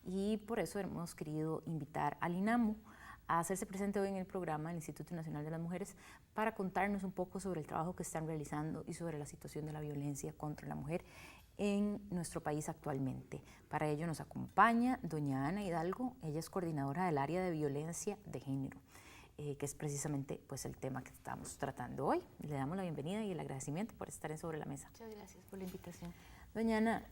y por eso hemos querido invitar al INAMU a hacerse presente hoy en el programa del Instituto Nacional de las Mujeres para contarnos un poco sobre el trabajo que están realizando y sobre la situación de la violencia contra la mujer en nuestro país actualmente. Para ello nos acompaña doña Ana Hidalgo, ella es coordinadora del área de violencia de género, que es precisamente pues, el tema que estamos tratando hoy. Le damos la bienvenida y el agradecimiento por estar en Sobre la Mesa. Muchas gracias por la invitación. Doña Ana,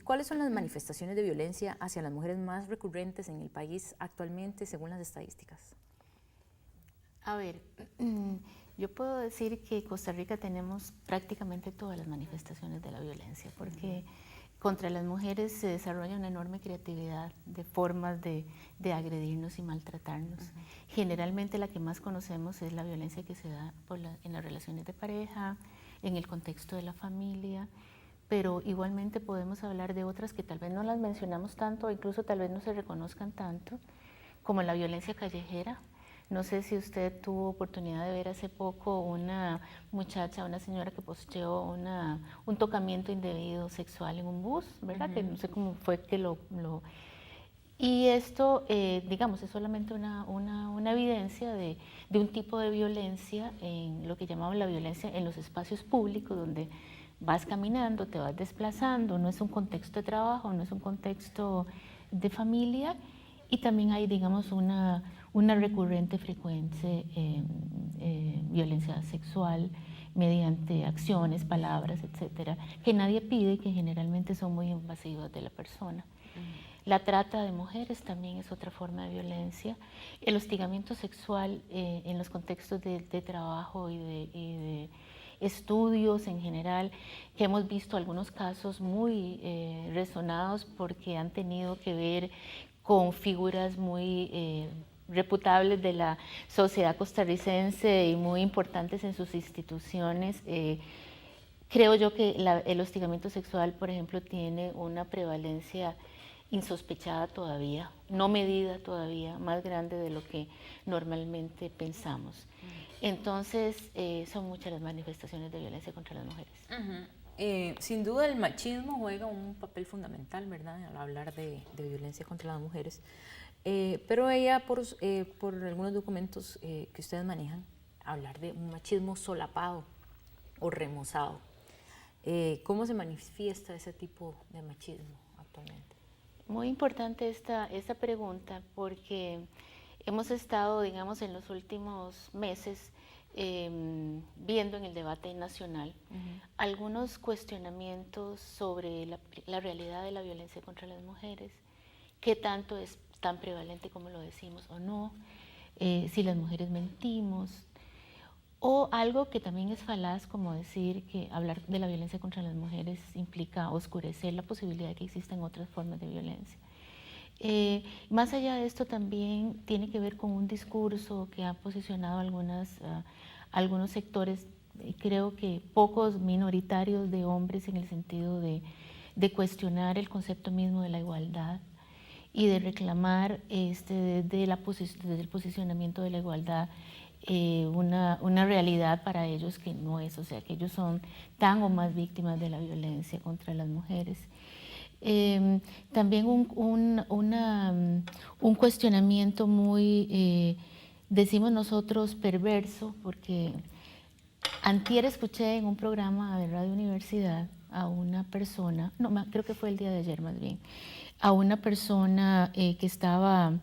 ¿cuáles son las manifestaciones de violencia hacia las mujeres más recurrentes en el país actualmente según las estadísticas? A ver, yo puedo decir que en Costa Rica tenemos prácticamente todas las manifestaciones de la violencia, porque contra las mujeres se desarrolla una enorme creatividad de formas de agredirnos y maltratarnos. Generalmente la que más conocemos es la violencia que se da en las relaciones de pareja, en el contexto de la familia, pero igualmente podemos hablar de otras que tal vez no las mencionamos tanto, o incluso tal vez no se reconozcan tanto, como la violencia callejera. No sé si usted tuvo oportunidad de ver hace poco una muchacha, una señora que posteó un tocamiento indebido sexual en un bus, ¿verdad? Que no sé cómo fue que Y esto, digamos, es solamente una evidencia de un tipo de violencia, en lo que llamamos la violencia en los espacios públicos, donde vas caminando, te vas desplazando, no es un contexto de trabajo, no es un contexto de familia, y también hay, digamos, una recurrente frecuente violencia sexual mediante acciones, palabras, etcétera, que nadie pide y que generalmente son muy invasivas de la persona. La trata de mujeres también es otra forma de violencia. El hostigamiento sexual en los contextos de trabajo y de estudios en general, que hemos visto algunos casos muy resonados porque han tenido que ver con figuras muy reputables de la sociedad costarricense y muy importantes en sus instituciones. Creo yo que el hostigamiento sexual, por ejemplo, tiene una prevalencia insospechada todavía, no medida todavía, más grande de lo que normalmente pensamos. Entonces, son muchas las manifestaciones de violencia contra las mujeres. Sin duda el machismo juega un papel fundamental, ¿verdad?, al hablar de violencia contra las mujeres. Pero ella, por algunos documentos que ustedes manejan, hablar de un machismo solapado o remozado. ¿Cómo se manifiesta ese tipo de machismo actualmente? Muy importante esta pregunta, porque hemos estado, digamos, en los últimos meses viendo en el debate nacional algunos cuestionamientos sobre la realidad de la violencia contra las mujeres, qué tan prevalente como lo decimos o no, si las mujeres mentimos, o algo que también es falaz, como decir que hablar de la violencia contra las mujeres implica oscurecer la posibilidad de que existan otras formas de violencia. Más allá de esto también tiene que ver con un discurso que ha posicionado algunos sectores, creo que pocos minoritarios de hombres, en el sentido de cuestionar el concepto mismo de la igualdad y de reclamar desde el posicionamiento de la igualdad una realidad para ellos que no es, o sea, que ellos son tan o más víctimas de la violencia contra las mujeres. También un cuestionamiento muy, decimos nosotros, perverso, porque antier escuché en un programa de Radio Universidad a una persona, no, creo que fue el día de ayer más bien, a una persona que estaba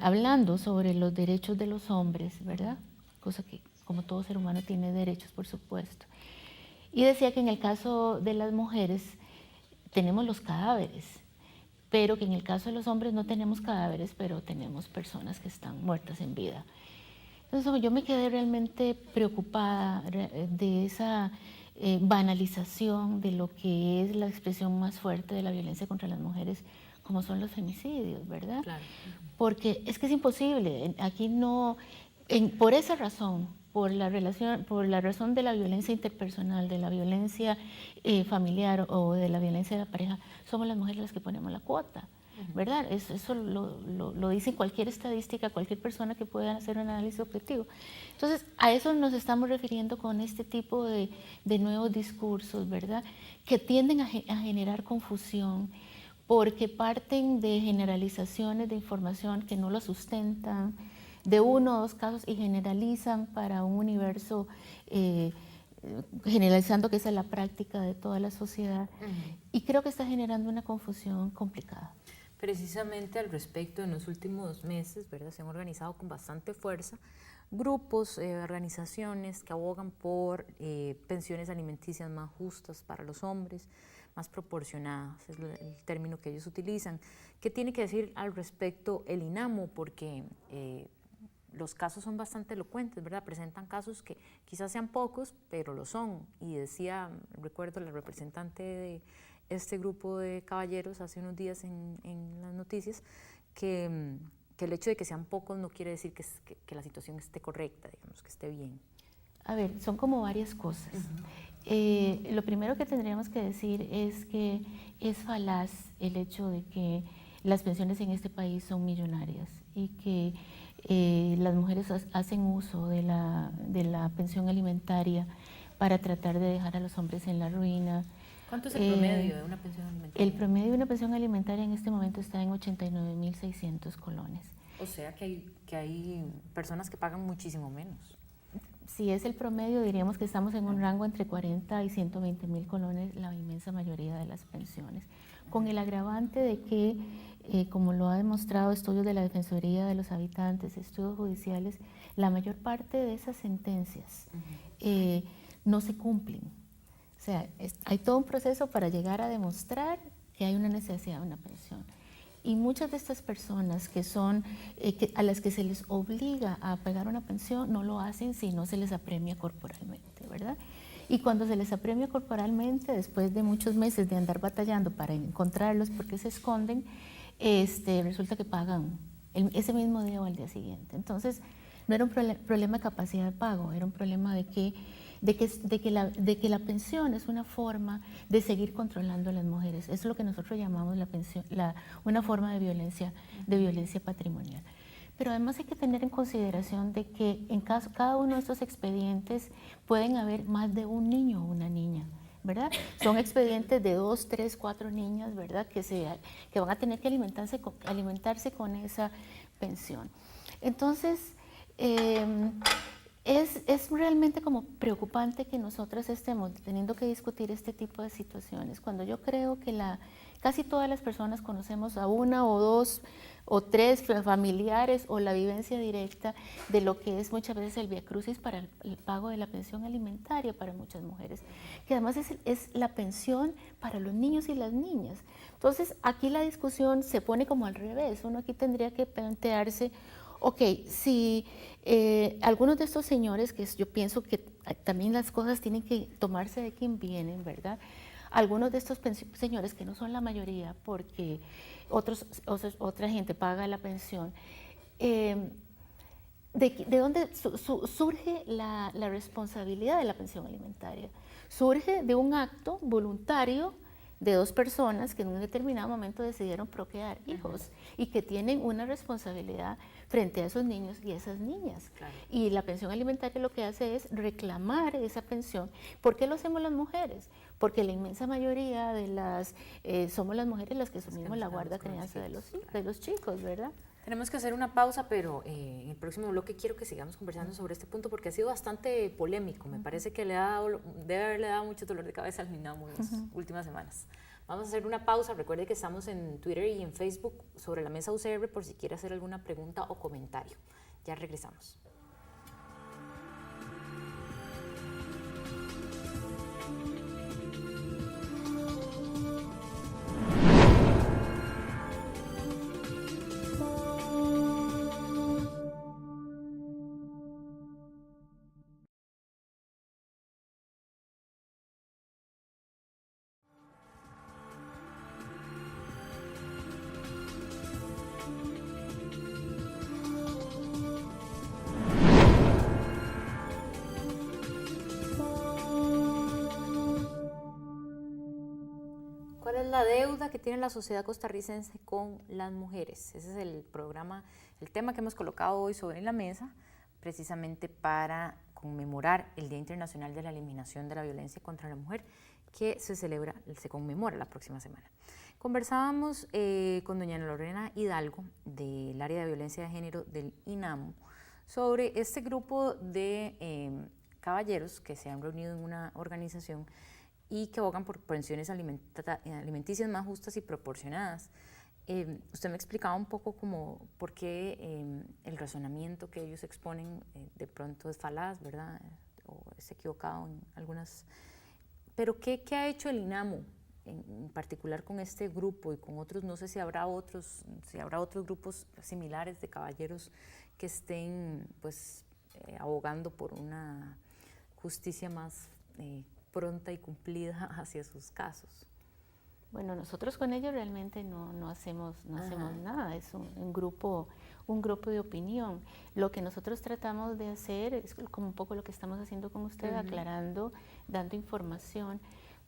hablando sobre los derechos de los hombres, ¿verdad? Cosa que como todo ser humano tiene derechos, por supuesto. Y decía que en el caso de las mujeres tenemos los cadáveres, pero que en el caso de los hombres no tenemos cadáveres, pero tenemos personas que están muertas en vida. Entonces yo me quedé realmente preocupada de esa banalización de lo que es la expresión más fuerte de la violencia contra las mujeres, como son los femicidios, ¿verdad? Claro. Porque es que es imposible, aquí no, por esa razón, por la razón de la violencia interpersonal, de la violencia familiar o de la violencia de la pareja, somos las mujeres las que ponemos la cuota, ¿verdad? Eso lo dice cualquier estadística, cualquier persona que pueda hacer un análisis objetivo. Entonces, a eso nos estamos refiriendo con este tipo de nuevos discursos, ¿verdad? Que tienden a generar confusión, porque parten de generalizaciones de información que no lo sustentan, de uno o dos casos, y generalizan para un universo, generalizando que esa es la práctica de toda la sociedad. Y creo que está generando una confusión complicada. Precisamente al respecto, en los últimos meses, ¿verdad?, se han organizado con bastante fuerza grupos, organizaciones que abogan por pensiones alimenticias más justas para los hombres, más proporcionadas, es el término que ellos utilizan. ¿Qué tiene que decir al respecto el INAMO? Porque los casos son bastante elocuentes, ¿verdad? Presentan casos que quizás sean pocos, pero lo son. Y decía, recuerdo, la representante de este grupo de caballeros hace unos días en las noticias, que el hecho de que sean pocos no quiere decir que la situación esté correcta, digamos, que esté bien. A ver, son como varias cosas. Lo primero que tendríamos que decir es que es falaz el hecho de que las pensiones en este país son millonarias y que las mujeres hacen uso de la pensión alimentaria para tratar de dejar a los hombres en la ruina. ¿Cuánto es el promedio de una pensión alimentaria? El promedio de una pensión alimentaria en este momento está en 89.600 colones. O sea que hay personas que pagan muchísimo menos. Si es el promedio, diríamos que estamos en un rango entre 40 y 120.000 colones, la inmensa mayoría de las pensiones. Con el agravante de que, como lo ha demostrado estudios de la Defensoría de los Habitantes, estudios judiciales, la mayor parte de esas sentencias no se cumplen. O sea, hay todo un proceso para llegar a demostrar que hay una necesidad de una pensión. Y muchas de estas personas que son, a las que se les obliga a pagar una pensión, no lo hacen si no se les apremia corporalmente, ¿verdad? Y cuando se les apremia corporalmente, después de muchos meses de andar batallando para encontrarlos porque se esconden, resulta que pagan ese mismo día o al día siguiente. Entonces, no era un problema de capacidad de pago, era un problema de que la pensión es una forma de seguir controlando a las mujeres. Eso es lo que nosotros llamamos la pensión, una forma de violencia patrimonial. Pero además hay que tener en consideración de que en cada uno de estos expedientes pueden haber más de un niño o una niña, ¿verdad? Son expedientes de 2, 3, 4 niñas, ¿verdad?, que van a tener que alimentarse con esa pensión. Entonces, es realmente como preocupante que nosotras estemos teniendo que discutir este tipo de situaciones, cuando yo creo que casi todas las personas conocemos a una o dos o 3 familiares o la vivencia directa de lo que es muchas veces el viacrucis para el pago de la pensión alimentaria para muchas mujeres, que además es la pensión para los niños y las niñas. Entonces aquí la discusión se pone como al revés, uno aquí tendría que plantearse, ok, si algunos de estos señores, que yo pienso que también las cosas tienen que tomarse de quien vienen, ¿verdad? Algunos de estos señores, que no son la mayoría, porque otra gente paga la pensión, ¿de dónde surge la responsabilidad de la pensión alimentaria? Surge de un acto voluntario de 2 personas que en un determinado momento decidieron procrear hijos y que tienen una responsabilidad frente a esos niños y esas niñas. Claro. Y la pensión alimentaria lo que hace es reclamar esa pensión. ¿Por qué lo hacemos las mujeres? Porque la inmensa mayoría de somos las mujeres las que asumimos la guarda crianza de los chicos, ¿verdad? Tenemos que hacer una pausa, pero en el próximo bloque quiero que sigamos conversando sobre este punto porque ha sido bastante polémico. Me parece que debe haberle dado mucho dolor de cabeza al MINAMU en las últimas semanas. Vamos a hacer una pausa. Recuerde que estamos en Twitter y en Facebook sobre la mesa UCR por si quiere hacer alguna pregunta o comentario. Ya regresamos. ¿Cuál es la deuda que tiene la sociedad costarricense con las mujeres? Ese es el programa, el tema que hemos colocado hoy sobre la mesa, precisamente para conmemorar el Día Internacional de la Eliminación de la Violencia contra la Mujer, que se conmemora la próxima semana. Conversábamos con doña Lorena Hidalgo, del área de violencia de género del INAMU, sobre este grupo de caballeros que se han reunido en una organización y que abogan por pensiones alimenticias más justas y proporcionadas. Usted me explicaba un poco como por qué el razonamiento que ellos exponen de pronto es falaz, ¿verdad? O es equivocado en algunas. Pero ¿qué ha hecho el INAMU en particular con este grupo y con otros? No sé si habrá otros grupos similares de caballeros que estén pues abogando por una justicia más pronta y cumplida hacia sus casos. Bueno, nosotros con ellos realmente no hacemos nada, es un grupo de opinión. Lo que nosotros tratamos de hacer es como un poco lo que estamos haciendo con usted, aclarando, dando información,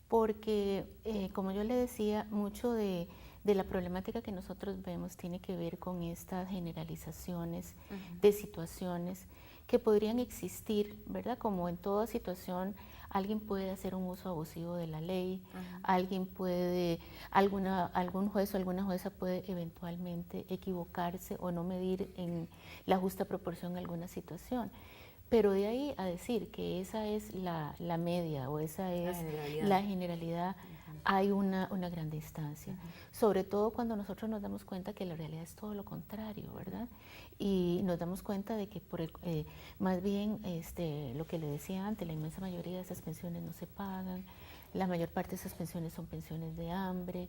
porque como yo le decía, mucho de la problemática que nosotros vemos tiene que ver con estas generalizaciones de situaciones que podrían existir, ¿verdad? Como en toda situación, alguien puede hacer un uso abusivo de la ley, alguien puede, algún juez o alguna jueza puede eventualmente equivocarse o no medir en la justa proporción alguna situación. Pero de ahí a decir que esa es la media o esa es la generalidad, hay una gran distancia. Sobre todo cuando nosotros nos damos cuenta que la realidad es todo lo contrario, ¿verdad? Y nos damos cuenta de que más bien lo que le decía antes, la inmensa mayoría de esas pensiones no se pagan, la mayor parte de esas pensiones son pensiones de hambre,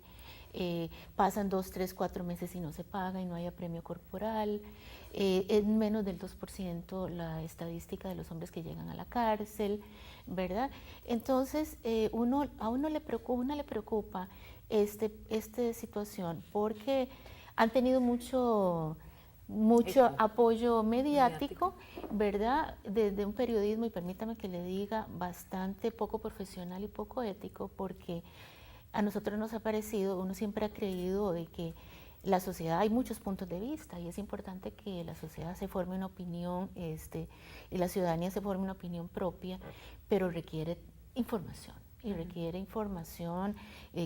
pasan 2, 3, 4 meses y no se paga y no hay apremio corporal, es menos del 2% la estadística de los hombres que llegan a la cárcel, ¿verdad? Entonces a uno le preocupa esta situación porque han tenido mucho apoyo mediático, ¿verdad? Desde un periodismo, y permítame que le diga, bastante poco profesional y poco ético, porque a nosotros nos ha parecido, uno siempre ha creído de que la sociedad, hay muchos puntos de vista y es importante que la sociedad se forme una opinión, y la ciudadanía se forme una opinión propia, pero requiere información. Y requiere información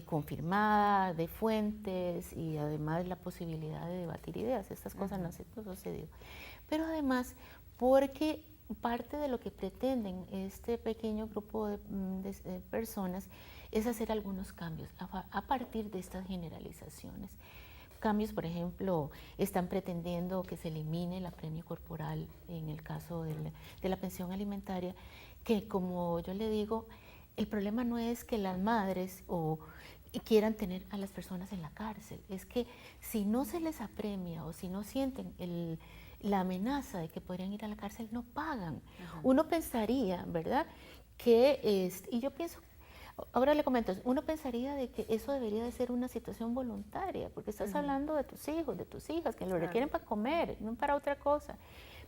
confirmada, de fuentes y además la posibilidad de debatir ideas. Estas cosas no han sucedido. Pero además, porque parte de lo que pretenden este pequeño grupo de personas es hacer algunos cambios a partir de estas generalizaciones. cambios, por ejemplo, están pretendiendo que se elimine la premio corporal en el caso de la pensión alimentaria, que como yo le digo, el problema no es que las madres quieran tener a las personas en la cárcel, es que si no se les apremia o si no sienten la amenaza de que podrían ir a la cárcel, no pagan. Uno pensaría, ¿verdad? Y yo pienso, ahora le comento, uno pensaría de que eso debería de ser una situación voluntaria, porque estás hablando de tus hijos, de tus hijas, que lo requieren para comer, no para otra cosa.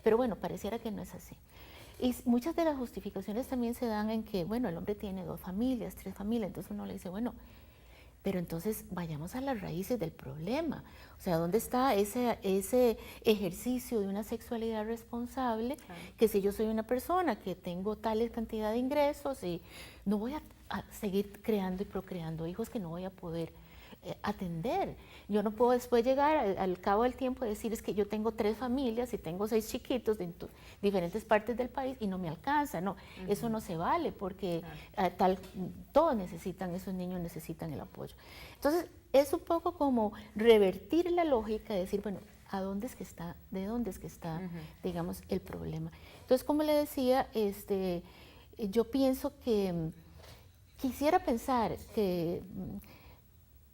Pero bueno, pareciera que no es así. Y muchas de las justificaciones también se dan en que, bueno, el hombre tiene 2 familias, 3 familias, entonces uno le dice, bueno, pero entonces vayamos a las raíces del problema. O sea, ¿dónde está ese ejercicio de una sexualidad responsable? Que si yo soy una persona que tengo tal cantidad de ingresos y no voy a seguir creando y procreando hijos que no voy a poder atender. Yo no puedo después llegar al cabo del tiempo y decir es que yo tengo 3 familias y tengo 6 chiquitos de diferentes partes del país y no me alcanza. No, eso no se vale porque todos necesitan, esos niños necesitan el apoyo. Entonces, es un poco como revertir la lógica de decir, bueno, ¿a dónde es que está, de dónde es que está, digamos, el problema? Entonces, como le decía, yo pienso que quisiera pensar que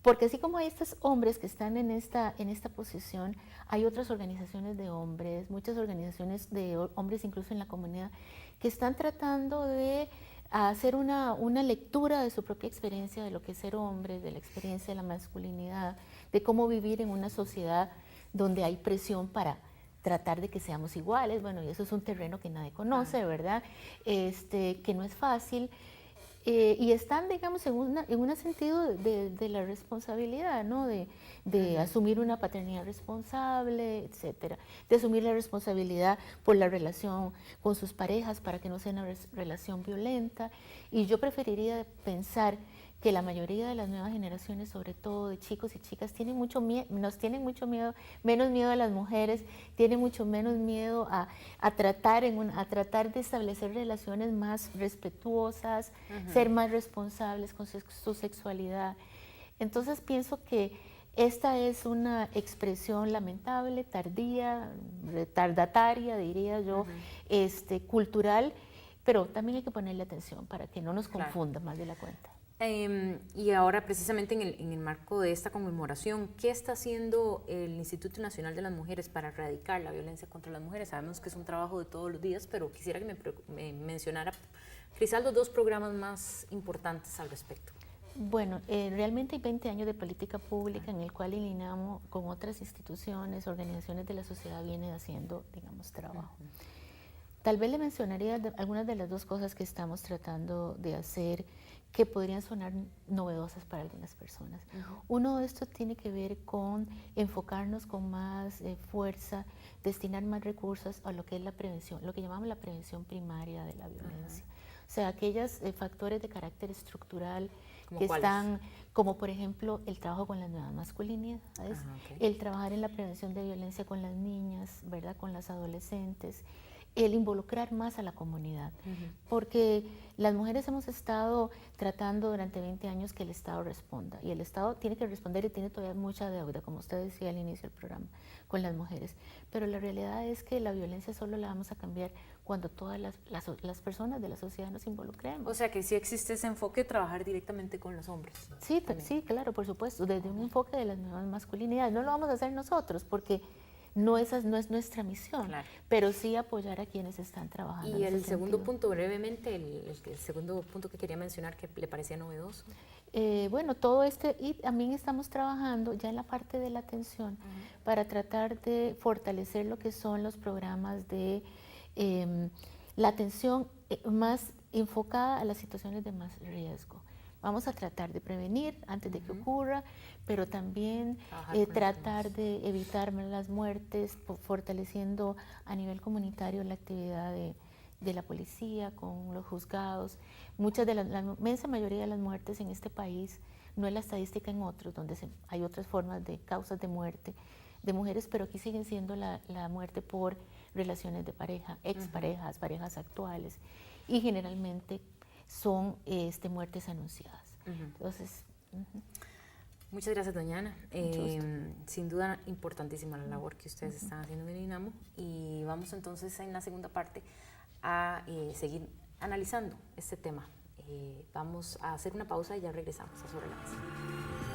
porque así como hay estos hombres que están en esta posición, hay otras organizaciones de hombres, muchas organizaciones de hombres incluso en la comunidad, que están tratando de hacer una lectura de su propia experiencia de lo que es ser hombre, de la experiencia de la masculinidad, de cómo vivir en una sociedad donde hay presión para tratar de que seamos iguales. Bueno, y eso es un terreno que nadie conoce, ¿verdad? Que no es fácil. Y están, digamos, en un sentido de la responsabilidad, ¿no? De asumir una paternidad responsable, etcétera. De asumir la responsabilidad por la relación con sus parejas para que no sea una relación violenta. Y yo preferiría pensar que la mayoría de las nuevas generaciones, sobre todo de chicos y chicas, tienen mucho miedo, menos miedo a las mujeres, tienen mucho menos miedo a tratar de establecer relaciones más respetuosas, ser más responsables con su sexualidad. Entonces pienso que esta es una expresión lamentable, tardía, retardataria, diría yo, cultural, pero también hay que ponerle atención para que no nos confunda más de la cuenta. Y ahora, precisamente en el marco de esta conmemoración, ¿qué está haciendo el Instituto Nacional de las Mujeres para erradicar la violencia contra las mujeres? Sabemos que es un trabajo de todos los días, pero quisiera que me mencionara, Crisal, los 2 programas más importantes al respecto. Bueno, realmente hay 20 años de política pública en el cual el INAMO con otras instituciones, organizaciones de la sociedad viene haciendo, digamos, trabajo. Tal vez le mencionaría algunas de las 2 cosas que estamos tratando de hacer que podrían sonar novedosas para algunas personas. Uno de estos tiene que ver con enfocarnos con más fuerza, destinar más recursos a lo que es la prevención, lo que llamamos la prevención primaria de la violencia. O sea, aquellos factores de carácter estructural que están, como por ejemplo el trabajo con las nuevas masculinidades, el trabajar en la prevención de violencia con las niñas, ¿verdad?, con las adolescentes, el involucrar más a la comunidad, porque las mujeres hemos estado tratando durante 20 años que el Estado responda, y el Estado tiene que responder y tiene todavía mucha deuda, como usted decía al inicio del programa, con las mujeres, pero la realidad es que la violencia solo la vamos a cambiar cuando todas las personas de la sociedad nos involucremos. O sea que sí existe ese enfoque de trabajar directamente con los hombres. Sí, sí, claro, por supuesto, desde un enfoque de las nuevas masculinidades. No lo vamos a hacer nosotros porque no es nuestra misión, pero sí apoyar a quienes están trabajando. Y el segundo punto, brevemente, el segundo punto que quería mencionar que le parecía novedoso. Bueno, y también estamos trabajando ya en la parte de la atención para tratar de fortalecer lo que son los programas de la atención más enfocada a las situaciones de más riesgo. Vamos a tratar de prevenir antes de que ocurra, pero también tratar de evitar las muertes, fortaleciendo a nivel comunitario la actividad de la policía con los juzgados. La inmensa mayoría de las muertes en este país no es la estadística en otros, donde hay otras formas de causas de muerte de mujeres, pero aquí siguen siendo la muerte por relaciones de pareja, exparejas, parejas actuales, y generalmente son muertes anunciadas. Entonces, Muchas gracias, doña Ana. Sin duda importantísima la labor que ustedes están haciendo en el INAMO, y vamos entonces en la segunda parte a seguir analizando este tema. Vamos a hacer una pausa y ya regresamos a Sobre la Mesa.